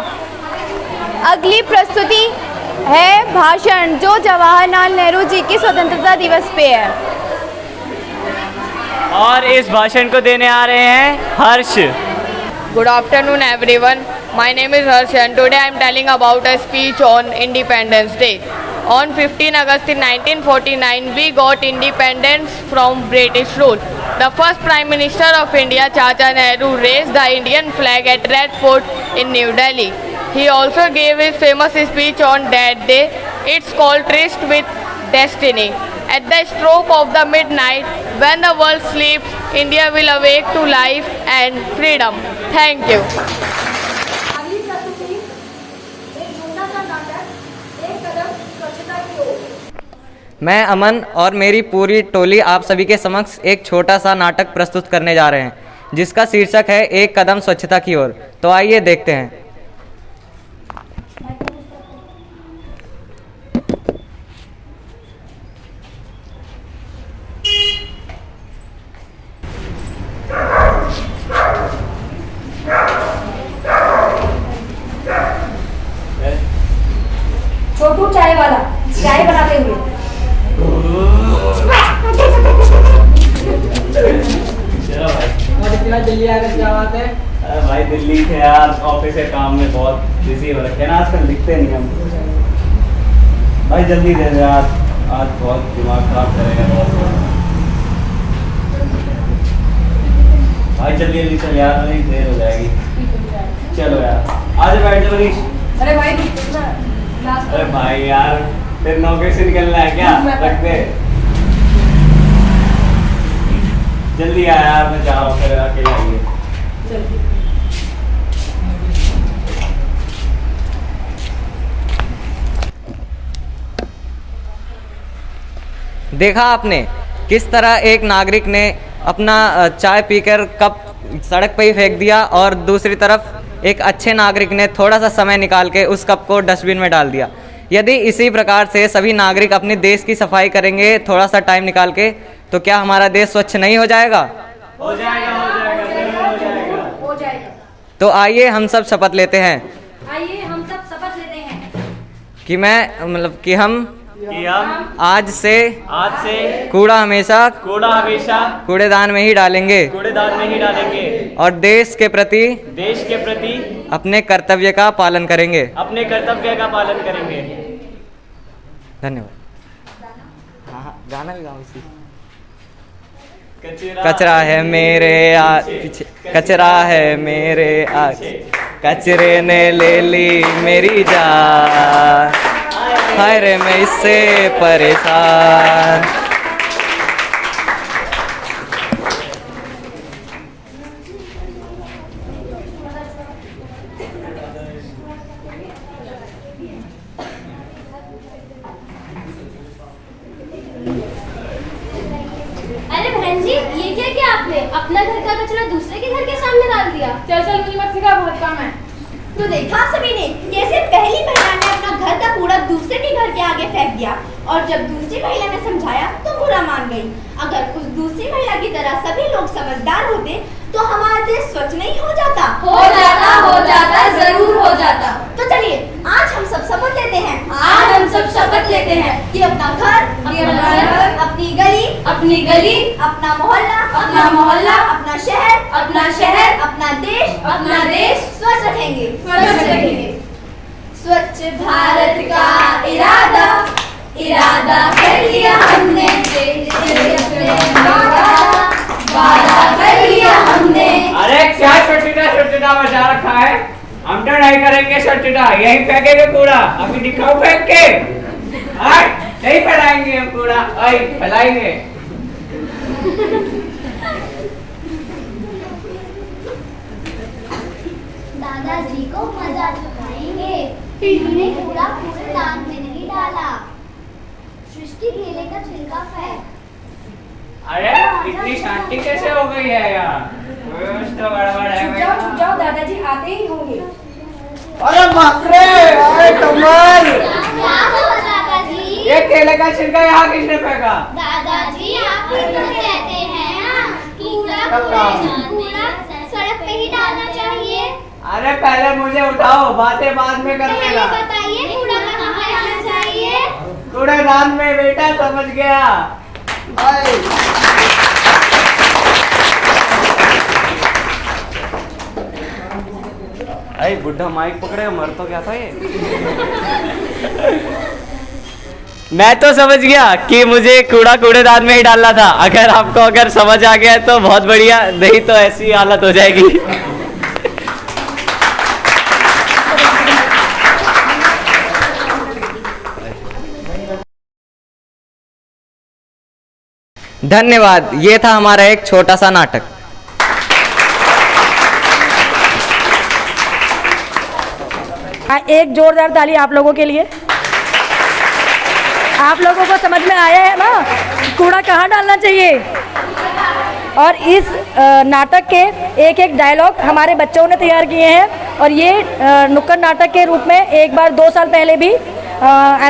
अगली प्रस्तुति है भाषण, जो जवाहरलाल नेहरू जी की स्वतंत्रता दिवस पे है। और इस भाषण को देने आ रहे हैं हर्ष। Good afternoon everyone. My name is Harsh and today I am telling about a speech on Independence Day. On 15 August 1949 we got independence from British rule. The first Prime Minister of India, Chacha Nehru, raised the Indian flag at Red Fort in New Delhi. He also gave his famous speech on that day. It's called Tryst with Destiny. At the stroke of the midnight, when the world sleeps, India will awake to life and freedom. Thank you. अगली प्रस्तुति एक छोटा सा नाटक, एक कदम स्वच्छता की ओर। मैं अमन और मेरी पूरी टोली आप सभी के समक्ष एक छोटा सा नाटक प्रस्तुत करने जा रहे हैं, जिसका शीर्षक है एक कदम स्वच्छता की ओर। तो आइए देखते हैं। छोटू चाय वाला चाय बनाते हुए। दिल्ली आने से क्या बात है? अरे भाई दिल्ली थे यार, ऑफिस के काम में बहुत बिजी हो रखे हैं ना आजकल, दिखते नहीं हम। भाई जल्दी दे दे यार, आज बहुत दिमाग खराब करेगा बहुत। भाई जल्दी जल्दी चल यार, नहीं देर हो जाएगी। चलो यार आज बैठ जाओ मनीष। अरे भाई अरे भाई यार तेरे नौकरी से निकलना है क्या? रख दे जल्दी आ यार, मैं जा रहा हूँ, फिर अकेले आइए। देखा आपने किस तरह एक नागरिक ने अपना चाय पीकर कप सड़क पर ही फेंक दिया और दूसरी तरफ एक अच्छे नागरिक ने थोड़ा सा समय निकाल के उस कप को डस्टबिन में डाल दिया। यदि इसी प्रकार से सभी नागरिक अपने देश की सफाई करेंगे थोड़ा सा टाइम निकाल के, तो क्या हमारा देश स्वच्छ नहीं हो जाएगा? हो जाएगा, हो जाएगा, जरूर हो जाएगा, हो जाएगा। तो आइए हम सब शपथ लेते हैं आइए हम सब शपथ लेते हैं कि हम आज से कूड़ा हमेशा कूड़ेदान में ही डालेंगे और देश के प्रति अपने कर्तव्य का पालन करेंगे। धन्यवाद। गाना भी गाओ इसी। कचरा है मेरे पीछे, कचरा है मेरे आगे, कचरे ने ले ली मेरी जान, हाय रे मैं इससे परेशान। अरे बहन जी, ये क्या किया आपने? अपना घर का कचरा दूसरे के घर के सामने डाल दिया। चल मुझे मत सिखा, बहुत काम है। तो देखा आप सभी ने कैसे पहली महिला ने अपना घर का कूड़ा दूसरे के घर के आगे फेंक दिया और जब दूसरी महिला ने समझाया तो बुरा मान गई। अगर उस दूसरी महिला की तरह सभी लोग समझदार होते तो हमारा देश स्वच्छ नहीं हो जाता। जरूर हो जाता। तो चलिए आज हम सब शपथ लेते हैं कि अपना घर, अपनी गली, अपना मोहल्ला, अपना शहर, अपना देश स्वच्छ रखेंगे। स्वच्छ भारत का इरादा कर लिया हमने, वादा कर लिया हमने। अरे क्या छोटा बचा रखा है? हम तो नहीं करेंगे छोटा, यही फेंकेंगे कूड़ा। अभी दिखाओ फेंक के। नहीं फैलाएंगे हम कूड़ा, फैलाएंगे। दादाजी को मजा चुकाएंगे, उन्होंने कूड़ा कूड़ेदान में नहीं डाला, सृष्टि केले का छिलका फेंक। अरे इतनी शांति कैसे हो गई है यार? व्यवस्था गड़बड़ है। चुप जाओ, दादाजी आते ही होंगे। अरे बाप रे, अरे कमाल! क्या हुआ दादाजी? ये केले का छिलका यहाँ किसने फेंका? दादाजी आप ही तो कहते हैं कूड़ा सड़क पे ही डालना चाहिए। अरे पहले मुझे उठाओ, बातें बाद में कर लेगा। बताइए कूड़ा कहाँ पे डालना चाहिए? कूड़ेदान में बेटा, समझ गया। अरे बुढ़ा माइक पकड़े, मर तो क्या था ये? मैं तो समझ गया कि मुझे कूड़ा कूड़ेदान में ही डालना था। अगर समझ आ गया तो बहुत बढ़िया, नहीं तो ऐसी हालत हो जाएगी। धन्यवाद। ये था हमारा एक छोटा सा नाटक। एक जोरदार ताली आप लोगों के लिए। आप लोगों को समझ में आया है ना कूड़ा कहाँ डालना चाहिए? और इस नाटक के एक एक डायलॉग हमारे बच्चों ने तैयार किए हैं और ये नुक्कड़ नाटक के रूप में एक बार 2 साल पहले भी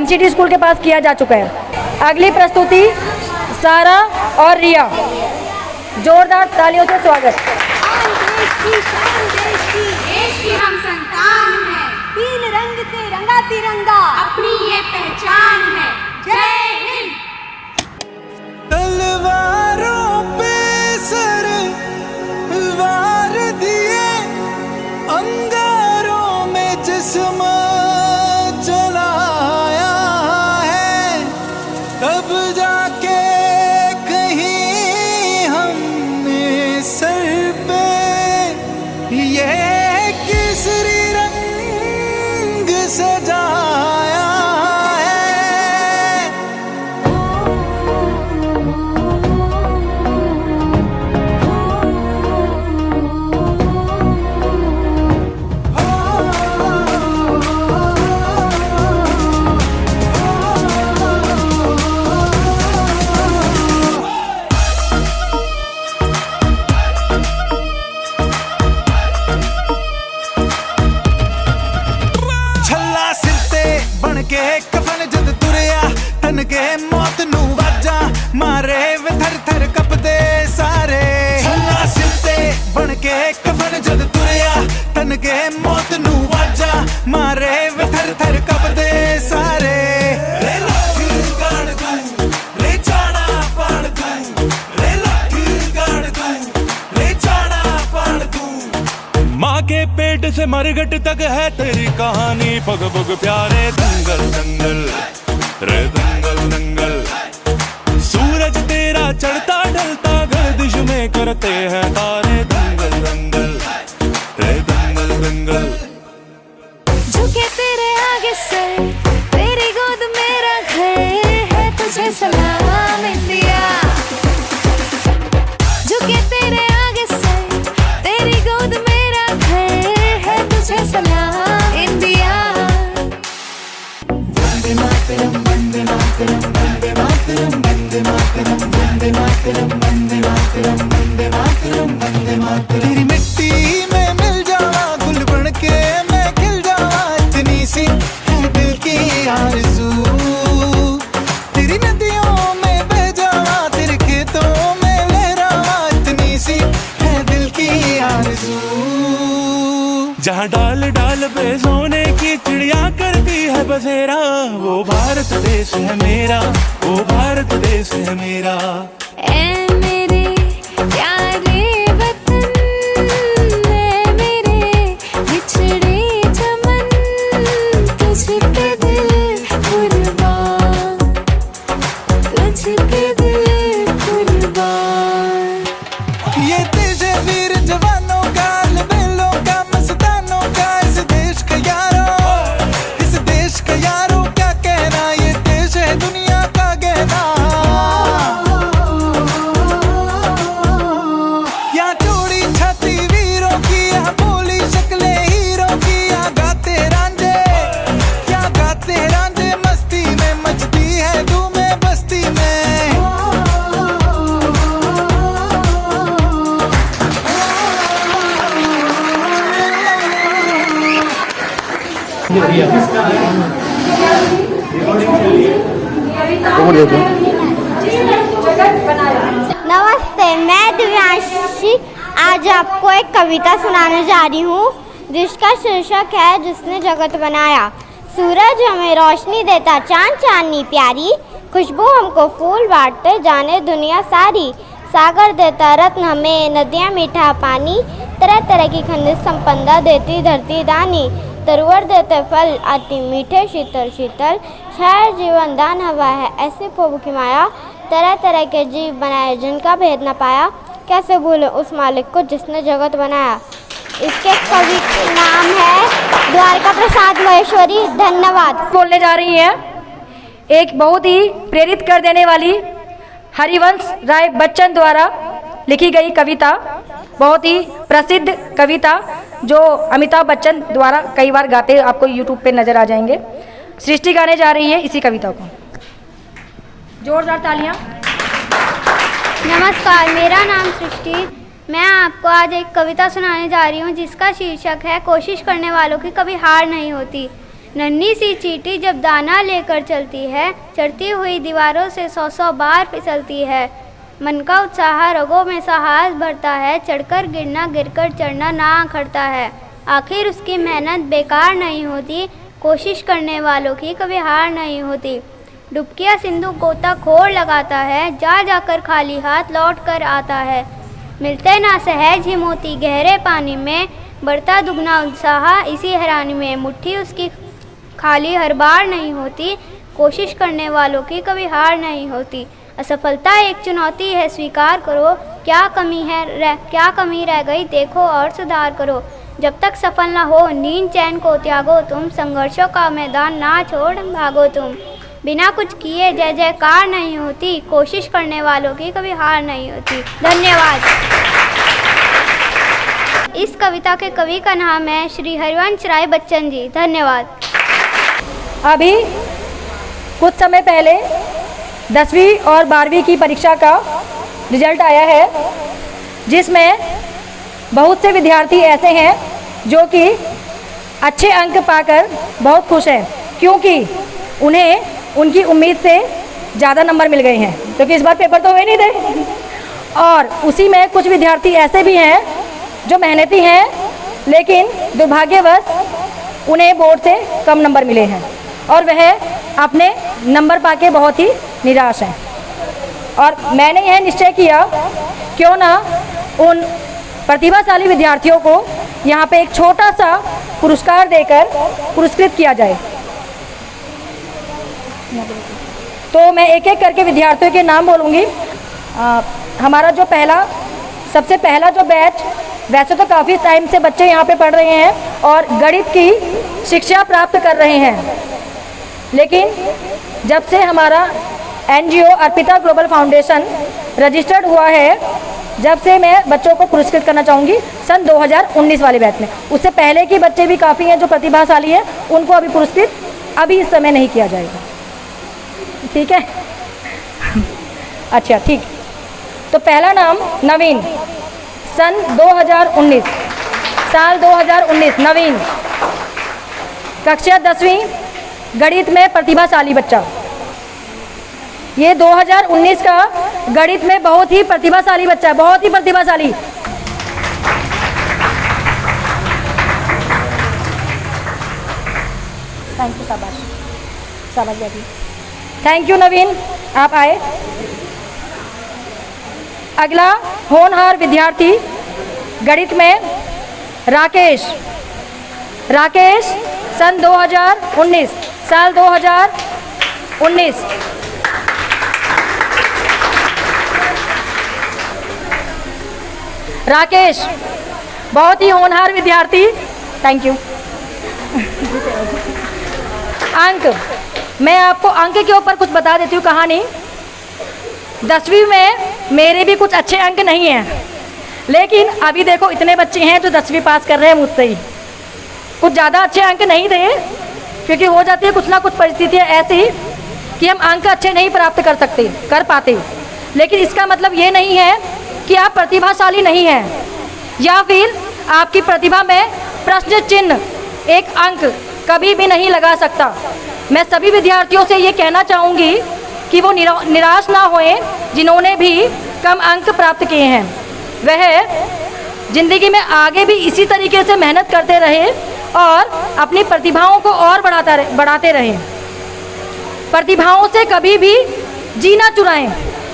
MCT स्कूल के पास किया जा चुका है। अगली प्रस्तुति सारा और रिया, जोरदार तालियों से स्वागत। देश की हम संतान हैं, पीले रंग से रंगा तिरंगा अपनी ये पहचान है। जय हिंद। तलवारों पे सर तब जाके कहीं हमने सर पे ये केसरी रंग सजाया के कफन जद तुरया तन के मौत नू वाजा मारे वे थर थर कपदे सारे छल्ला सिरते बन के कफन जद तुरया तन के मौत नू वाजा मारे वे थर थर कपदे सारे रे लाठी गाड़ दूं रे चाड़ा पाड़ दूं रे लाठी गाड़ दूं रे चाड़ा पाड़ दूं माँ के पेट से मरघट तक है तेरी कहानी पग पग प्यारे दंगल दंगल रे दंगल दंगल सूरज तेरा चढ़ता ढलता गर्दिश में करते हैं तारे दंगल दंगल रे दंगल दंगल झुके तेरे आगे सर तेरी गोद मेरा घर है तुझे सलाम इंडिया झुके तेरे आगे सर तेरी गोद मेरा घर है तुझे सलाम इंडिया वंदे मातरम वंदे मातरम वंदे मातरम वंदे मातरम वंदे मातरम वंदे मातरम वंदे मातरम वंदे मातरम तेरी मिट्टी में मिल जावा गुल बन के मैं खिल जावा इतनी सी है दिल की आरज़ू तेरी नदियों में बह जावा तेरे खेतों में लहरावा इतनी सी है दिल की आरज़ू जहाँ डाल डाल पे सोने की चिड़िया करती है बसेरा वो भारत देश है मेरा वो भारत देश है मेरा ऐ मेरे प्यारे वतन ऐ मेरे बिछड़े चमन तुझ पे दिल कुर्बान तुझ पे दिल कुर्बान ये देश है वीर जवानों का लबेलों का मस्तानों का इस देश का यारों इस देश का यारों क्या कहना ये देश है दुनिया का गहना यहाँ चौड़ी छाती वीरों की यहाँ बोली शक्लें हीरों की यहाँ गाते रांझे मस्ती में मचती है धूमें बस्ती में नमस्ते, मैं दिव्यांशी आज आपको एक कविता सुनाने जा रही हूँ जिसका शीर्षक है जिसने जगत बनाया। सूरज हमें रोशनी देता चांद चांदनी प्यारी, खुशबू हमको फूल बांटते जाने दुनिया सारी। सागर देता रत्न हमें नदियाँ मीठा पानी, तरह तरह की खनिज संपदा देती धरती दानी। तरवर देते फल आती मीठे शीतल शीतल, छाया जीवन दान हवा है ऐसी प्रभु की माया। तरह तरह के जीव बनाए जिनका भेद न पाया, कैसे भूले उस मालिक को जिसने जगत बनाया। इसके कवि का नाम है द्वारका प्रसाद महेश्वरी। धन्यवाद। बोलने जा रही हैं एक बहुत ही प्रेरित कर देने वाली हरिवंश राय बच्चन द्वारा लिखी गई कविता, बहुत ही प्रसिद्ध कविता जो अमिताभ बच्चन द्वारा कई बार गाते आपको यूट्यूब पे नज़र आ जाएंगे। सृष्टि गाने जा रही है इसी कविता को, जोरदार तालियां। नमस्कार, मेरा नाम सृष्टि। मैं आपको आज एक कविता सुनाने जा रही हूँ जिसका शीर्षक है कोशिश करने वालों की कभी हार नहीं होती। नन्ही सी चींटी जब दाना लेकर चलती है, चढ़ती हुई दीवारों से 100 बार फिसलती है। मन का उत्साह रगों में साहस भरता है, चढ़कर गिरना गिरकर चढ़ना ना अखरता है। आखिर उसकी मेहनत बेकार नहीं होती, कोशिश करने वालों की कभी हार नहीं होती। डुबकिया सिंधु गोताखोर लगाता है, जा जाकर खाली हाथ लौट कर आता है। मिलते ना सहज ही मोती गहरे पानी में, बढ़ता दुगना उत्साह इसी हैरानी में। मुट्ठी उसकी खाली हर बार नहीं होती, कोशिश करने वालों की कभी हार नहीं होती। असफलता एक चुनौती है, स्वीकार करो। क्या कमी रह गई देखो और सुधार करो। जब तक सफल ना हो नींद चैन को त्यागो तुम, संघर्षों का मैदान ना छोड़ भागो तुम। बिना कुछ किए जय जयकार नहीं होती, कोशिश करने वालों की कभी हार नहीं होती। धन्यवाद। इस कविता के कवि का नाम है श्री हरिवंश राय बच्चन जी। धन्यवाद। अभी कुछ समय पहले 10वीं और 12वीं की परीक्षा का रिजल्ट आया है, जिसमें बहुत से विद्यार्थी ऐसे हैं जो कि अच्छे अंक पाकर बहुत खुश हैं, क्योंकि उन्हें उनकी उम्मीद से ज़्यादा नंबर मिल गए हैं, क्योंकि इस बार पेपर तो हुए नहीं थे। और उसी में कुछ विद्यार्थी ऐसे भी हैं जो मेहनती हैं, लेकिन दुर्भाग्यवश उन्हें बोर्ड से कम नंबर मिले हैं और वह अपने नंबर पाके बहुत ही निराश हैं। और मैंने यह निश्चय किया क्यों ना उन प्रतिभाशाली विद्यार्थियों को यहाँ पे एक छोटा सा पुरस्कार देकर पुरस्कृत किया जाए। तो मैं एक एक करके विद्यार्थियों के नाम बोलूँगी। हमारा जो सबसे पहला जो बैच, वैसे तो काफ़ी टाइम से बच्चे यहाँ पे पढ़ रहे हैं और गणित की शिक्षा प्राप्त कर रहे हैं, लेकिन जब से हमारा NGO Arpita global foundation registered हुआ है, जब से मैं बच्चों को पुरस्कृत करना चाहूँगी सन 2019 वाले बैच में। उससे पहले के बच्चे भी काफ़ी हैं जो प्रतिभाशाली हैं, उनको अभी पुरस्कृत अभी इस समय नहीं किया जाएगा। ठीक है? अच्छा, ठीक। तो पहला नाम नवीन, सन 2019, साल 2019, नवीन, कक्षा 10वीं, गणित में प्रतिभाशाली बच्चा। ये 2019 का गणित में बहुत ही प्रतिभाशाली बच्चा है, बहुत ही प्रतिभाशाली। थैंक यू, शाबाश शाबाश बेटी। थैंक यू नवीन, आप आए। अगला होनहार विद्यार्थी गणित में राकेश, राकेश सन 2019, साल 2019। राकेश बहुत ही होनहार विद्यार्थी। Thank you. अंक, मैं आपको अंक के ऊपर कुछ बता देती हूँ कहानी। 10वीं में मेरे भी कुछ अच्छे अंक नहीं हैं, लेकिन अभी देखो इतने बच्चे हैं जो 10वीं पास कर रहे हैं मुझसे ही। कुछ ज़्यादा अच्छे अंक नहीं थे, क्योंकि हो जाती है कुछ ना कुछ परिस्थितियाँ ऐसी कि हम अंक अच्छे नहीं प्राप्त कर पाते। लेकिन इसका मतलब ये नहीं है कि आप प्रतिभाशाली नहीं हैं, या फिर आपकी प्रतिभा में प्रश्न चिन्ह एक अंक कभी भी नहीं लगा सकता। मैं सभी विद्यार्थियों से ये कहना चाहूँगी कि वो निराश ना होएं जिन्होंने भी कम अंक प्राप्त किए हैं। वह ज़िंदगी में आगे भी इसी तरीके से मेहनत करते रहे और अपनी प्रतिभाओं को और बढ़ाते रहें। प्रतिभाओं से कभी भी जी ना चुराएं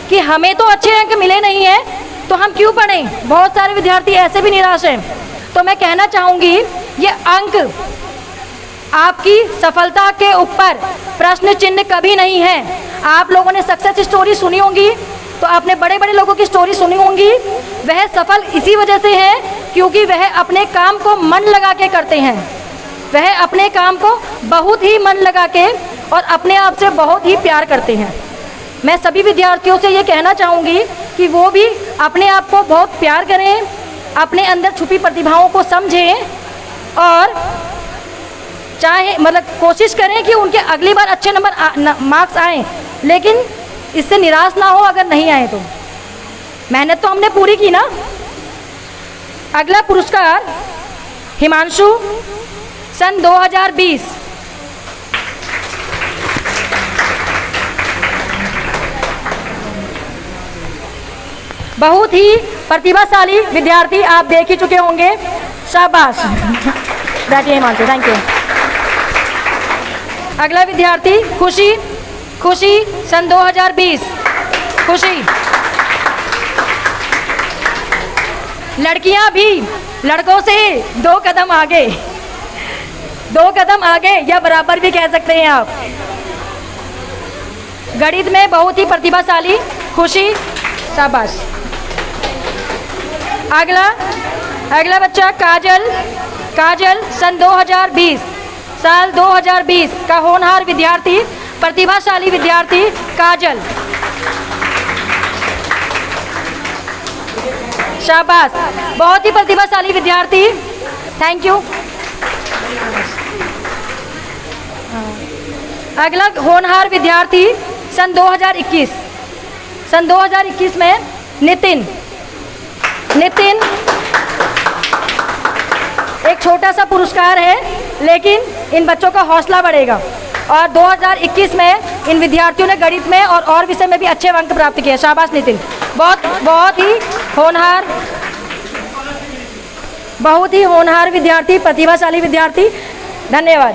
कि हमें तो अच्छे अंक मिले नहीं हैं तो हम क्यों पढ़ें। बहुत सारे विद्यार्थी ऐसे भी निराश हैं। तो मैं कहना चाहूँगी ये अंक आपकी सफलता के ऊपर प्रश्न चिन्ह कभी नहीं है। आप लोगों ने सक्सेस स्टोरी सुनी होंगी, तो आपने बड़े बड़े लोगों की स्टोरी सुनी होंगी। वह सफल इसी वजह से हैं क्योंकि वह अपने काम को मन लगा के करते हैं। वह अपने काम को बहुत ही मन लगा के और अपने आप से बहुत ही प्यार करते हैं। मैं सभी विद्यार्थियों से ये कहना चाहूँगी कि वो भी अपने आप को बहुत प्यार करें, अपने अंदर छुपी प्रतिभाओं को समझें और चाहे कोशिश करें कि उनके अगली बार अच्छे मार्क्स आएँ, लेकिन इससे निराश ना हो अगर नहीं आए तो। मेहनत तो हमने पूरी की ना। अगला पुरस्कार हिमांशु, सन 2020। बहुत ही प्रतिभाशाली विद्यार्थी, आप देख ही चुके होंगे। शाबाश, बैठिए हिमांशु, थैंक यू। अगला विद्यार्थी खुशी, खुशी सन 2020। खुशी, लड़कियां भी लड़कों से 2 कदम आगे, 2 कदम आगे या बराबर भी कह सकते हैं आप। गणित में बहुत ही प्रतिभाशाली खुशी, शाबाश। अगला बच्चा काजल। काजल सन 2020 साल 2020 का होनहार विद्यार्थी, प्रतिभाशाली विद्यार्थी काजल, शाबाश, बहुत ही प्रतिभाशाली विद्यार्थी, थैंक यू। अगला होनहार विद्यार्थी सन 2021 में नितिन। नितिन एक छोटा सा पुरस्कार है, लेकिन इन बच्चों का हौसला बढ़ेगा। और 2021 में इन विद्यार्थियों ने गणित में और विषय में भी अच्छे अंक प्राप्त किए। शाबाश नितिन, बहुत ही होनहार विद्यार्थी, प्रतिभाशाली विद्यार्थी, धन्यवाद।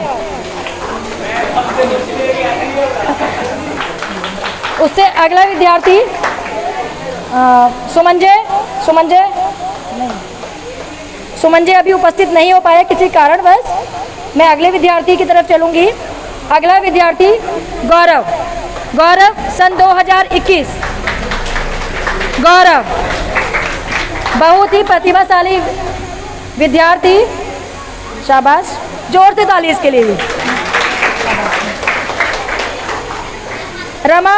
उससे अगला विद्यार्थी सुमंजय अभी उपस्थित नहीं हो पाया किसी कारणवश। मैं अगले विद्यार्थी की तरफ चलूंगी। अगला विद्यार्थी गौरव। गौरव सन 2021। गौरव बहुत ही प्रतिभाशाली विद्यार्थी, शाबाश, जोर से ताली इसके लिए भी। रमा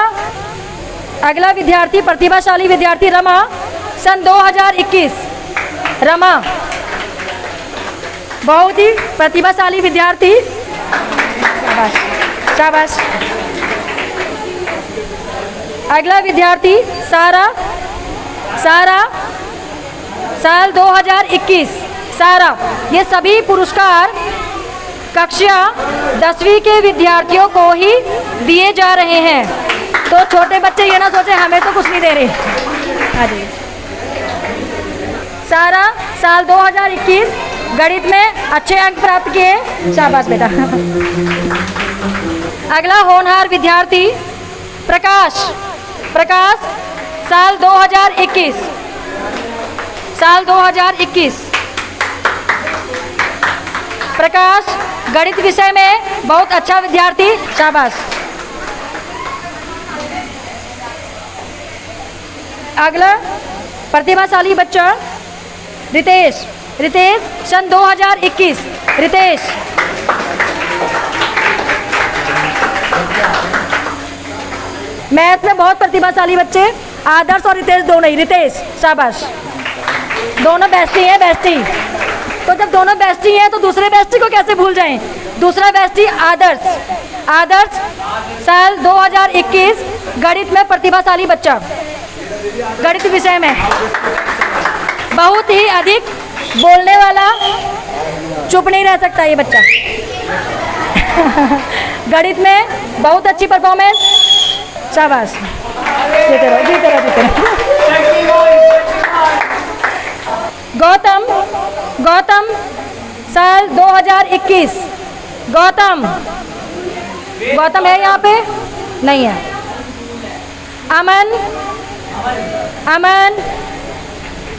अगला विद्यार्थी, प्रतिभाशाली विद्यार्थी रमा सन 2021। रमा बहुत ही प्रतिभाशाली विद्यार्थी, शाबाश शाबाश। अगला विद्यार्थी सारा। सारा साल 2021। सारा, ये सभी पुरस्कार कक्षा 10वीं के विद्यार्थियों को ही दिए जा रहे हैं, तो छोटे बच्चे ये ना सोचे हमें तो कुछ नहीं दे रहे। हाँ जी, सारा साल 2021 गणित में अच्छे अंक प्राप्त किए, शाबाश बेटा। अगला होनहार विद्यार्थी प्रकाश। प्रकाश साल 2021। साल 2021 प्रकाश गणित विषय में बहुत अच्छा विद्यार्थी, शाबाश। अगला प्रतिभाशाली बच्चा रितेश। रितेश सन 2021। रितेश मैथ में बहुत प्रतिभाशाली बच्चे, आदर्श और रितेश दोनों ही। रितेश शाबाश, दोनों बेस्टी हैं, बेस्टी। तो जब दोनों बेस्टी हैं तो दूसरे बेस्टी को कैसे भूल जाएं। दूसरा बेस्टी आदर्श। आदर्श साल 2021 गणित में प्रतिभाशाली बच्चा, गणित विषय में बहुत ही अधिक बोलने वाला, चुप नहीं रह सकता ये बच्चा। गणित में बहुत अच्छी परफॉर्मेंस, शाबाश, जीते रहो जीते रहो जीते रहो। गौतम। गौतम साल 2021। गौतम। गौतम है यहाँ पे? नहीं है। अमन। अमन,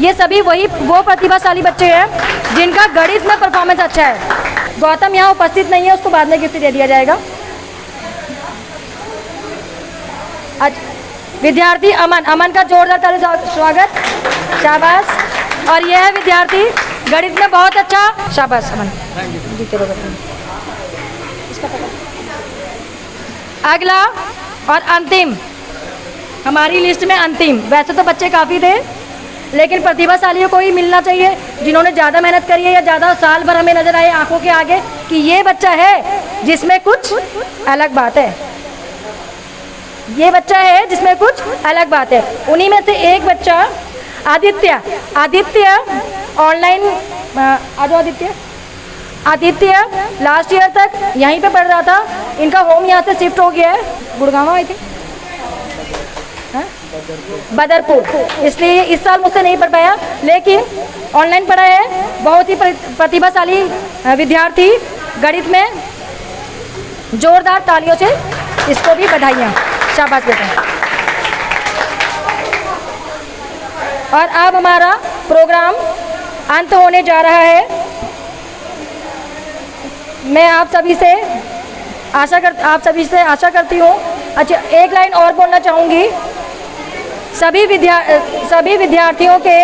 ये सभी वो प्रतिभाशाली बच्चे हैं जिनका गणित में परफॉर्मेंस अच्छा है। गौतम यहाँ उपस्थित नहीं है, उसको बाद में गिफ्ट दे दिया जाएगा। विद्यार्थी अमन। अमन का जोरदार ताली स्वागत, शाबाश। और यह है विद्यार्थी गणित में बहुत अच्छा, शाबाश अमन। अगला और अंतिम हमारी लिस्ट में अंतिम, वैसे तो बच्चे काफ़ी थे लेकिन प्रतिभाशालियों को ही मिलना चाहिए जिन्होंने ज़्यादा मेहनत करी है या ज़्यादा साल भर हमें नज़र आए आंखों के आगे कि ये बच्चा है जिसमें कुछ अलग बात है। ये बच्चा है जिसमें कुछ अलग बात है। उन्हीं में से एक बच्चा आदित्य। आदित्य ऑनलाइन, आ जाओ आदित्य। आदित्य लास्ट ईयर तक यहीं पे पढ़ रहा था, इनका होम यहाँ से शिफ्ट हो गया है, गुड़गांव आई थी, बदरपुर, इसलिए इस साल मुझसे नहीं पढ़ पाया, लेकिन ऑनलाइन पढ़ा है। बहुत ही प्रतिभाशाली विद्यार्थी गणित में, जोरदार तालियों से इसको भी बधाइयाँ, शाबाश बेटा। और अब हमारा प्रोग्राम अंत होने जा रहा है। मैं आप सभी से आशा करती हूँ अच्छा, एक लाइन और बोलना चाहूँगी। सभी विद्यार्थियों के,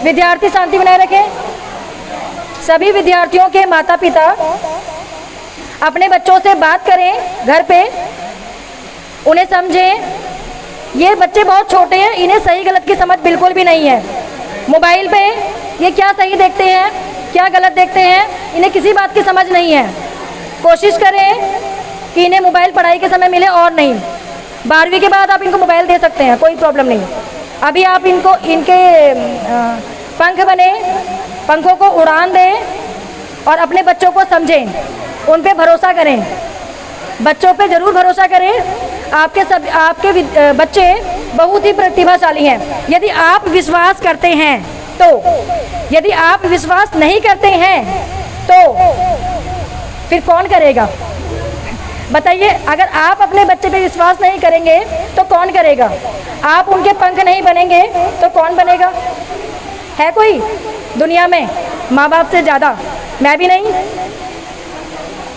विद्यार्थी शांति बनाए रखें। सभी विद्यार्थियों के माता पिता अपने बच्चों से बात करें घर पे, उन्हें समझें। ये बच्चे बहुत छोटे हैं, इन्हें सही गलत की समझ बिल्कुल भी नहीं है। मोबाइल पे ये क्या सही देखते हैं, क्या गलत देखते हैं, इन्हें किसी बात की समझ नहीं है। कोशिश करें कि इन्हें मोबाइल पढ़ाई के समय मिले और नहीं। 12वीं के बाद आप इनको मोबाइल दे सकते हैं, कोई प्रॉब्लम नहीं। अभी आप इनको इनके पंख बने, पंखों को उड़ान दें और अपने बच्चों को समझें, उन पे भरोसा करें। बच्चों पे ज़रूर भरोसा करें। आपके बच्चे बहुत ही प्रतिभाशाली हैं। यदि आप विश्वास करते हैं तो, यदि आप विश्वास नहीं करते हैं तो फिर कौन करेगा बताइए। अगर आप अपने बच्चे पे विश्वास नहीं करेंगे तो कौन करेगा? आप उनके पंख नहीं बनेंगे तो कौन बनेगा? है कोई दुनिया में माँ बाप से ज़्यादा? मैं भी नहीं।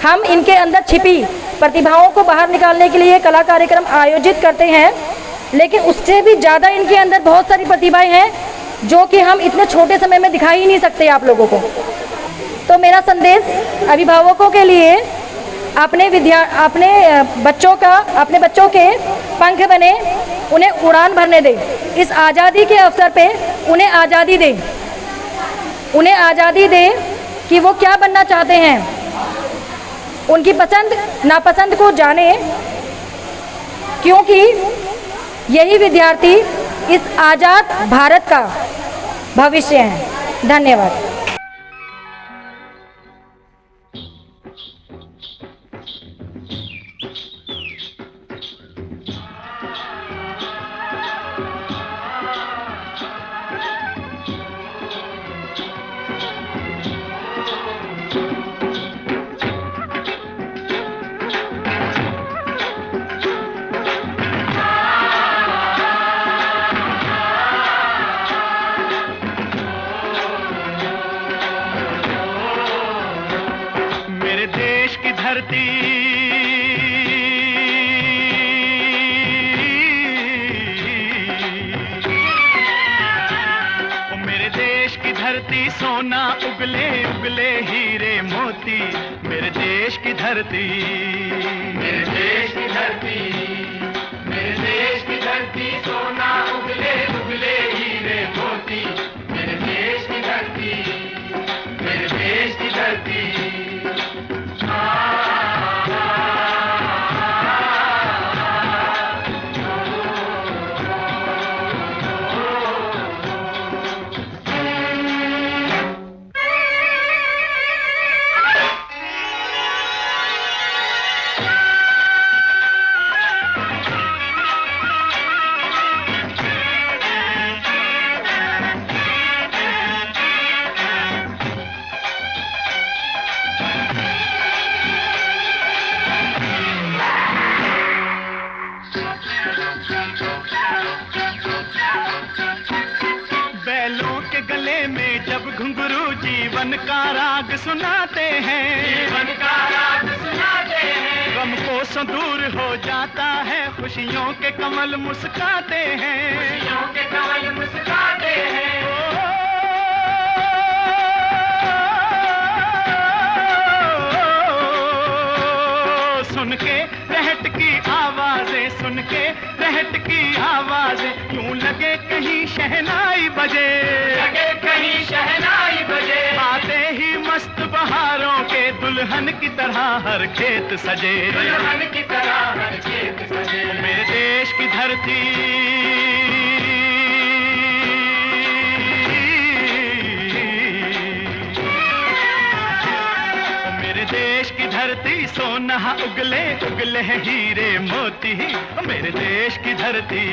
हम इनके अंदर छिपी प्रतिभाओं को बाहर निकालने के लिए कला कार्यक्रम आयोजित करते हैं, लेकिन उससे भी ज़्यादा इनके अंदर बहुत सारी प्रतिभाएं हैं जो कि हम इतने छोटे समय में दिखा ही नहीं सकते आप लोगों को। तो मेरा संदेश अभिभावकों के लिए, अपने बच्चों के पंख बने, उन्हें उड़ान भरने दें। इस आज़ादी के अवसर पे उन्हें आज़ादी दें, उन्हें आज़ादी दें कि वो क्या बनना चाहते हैं। उनकी पसंद नापसंद को जाने, क्योंकि यही विद्यार्थी इस आज़ाद भारत का भविष्य है। धन्यवाद। सोना उगले उगले हीरे मोती, मेरे देश की धरती, मेरे देश की धरती, मेरे देश की धरती, सोना उगले उगले हीरे मोती, मेरे देश की धरती, मेरे देश की धरती। घुंघरू जीवन का राग सुनाते हैं, जीवन का राग सुनाते हैं। गम को दूर हो जाता है, खुशियों के कमल मुस्काते हैं, खुशियों के कमल मुस्काते हैं। सुन के रहट की आवाजें, सुन के रहट की आवाजें, यूं लगे कहीं शहनाई बजे, लगे कहीं शहनाई बजे। आते ही मस्त बहारों के दुल्हन की तरह हर खेत सजे, दुल्हन की तरह हर खेत सजे। मेरे देश की धरती, मेरे देश की धरती, सोना उगले उगले हीरे मोती, मेरे देश की धरती।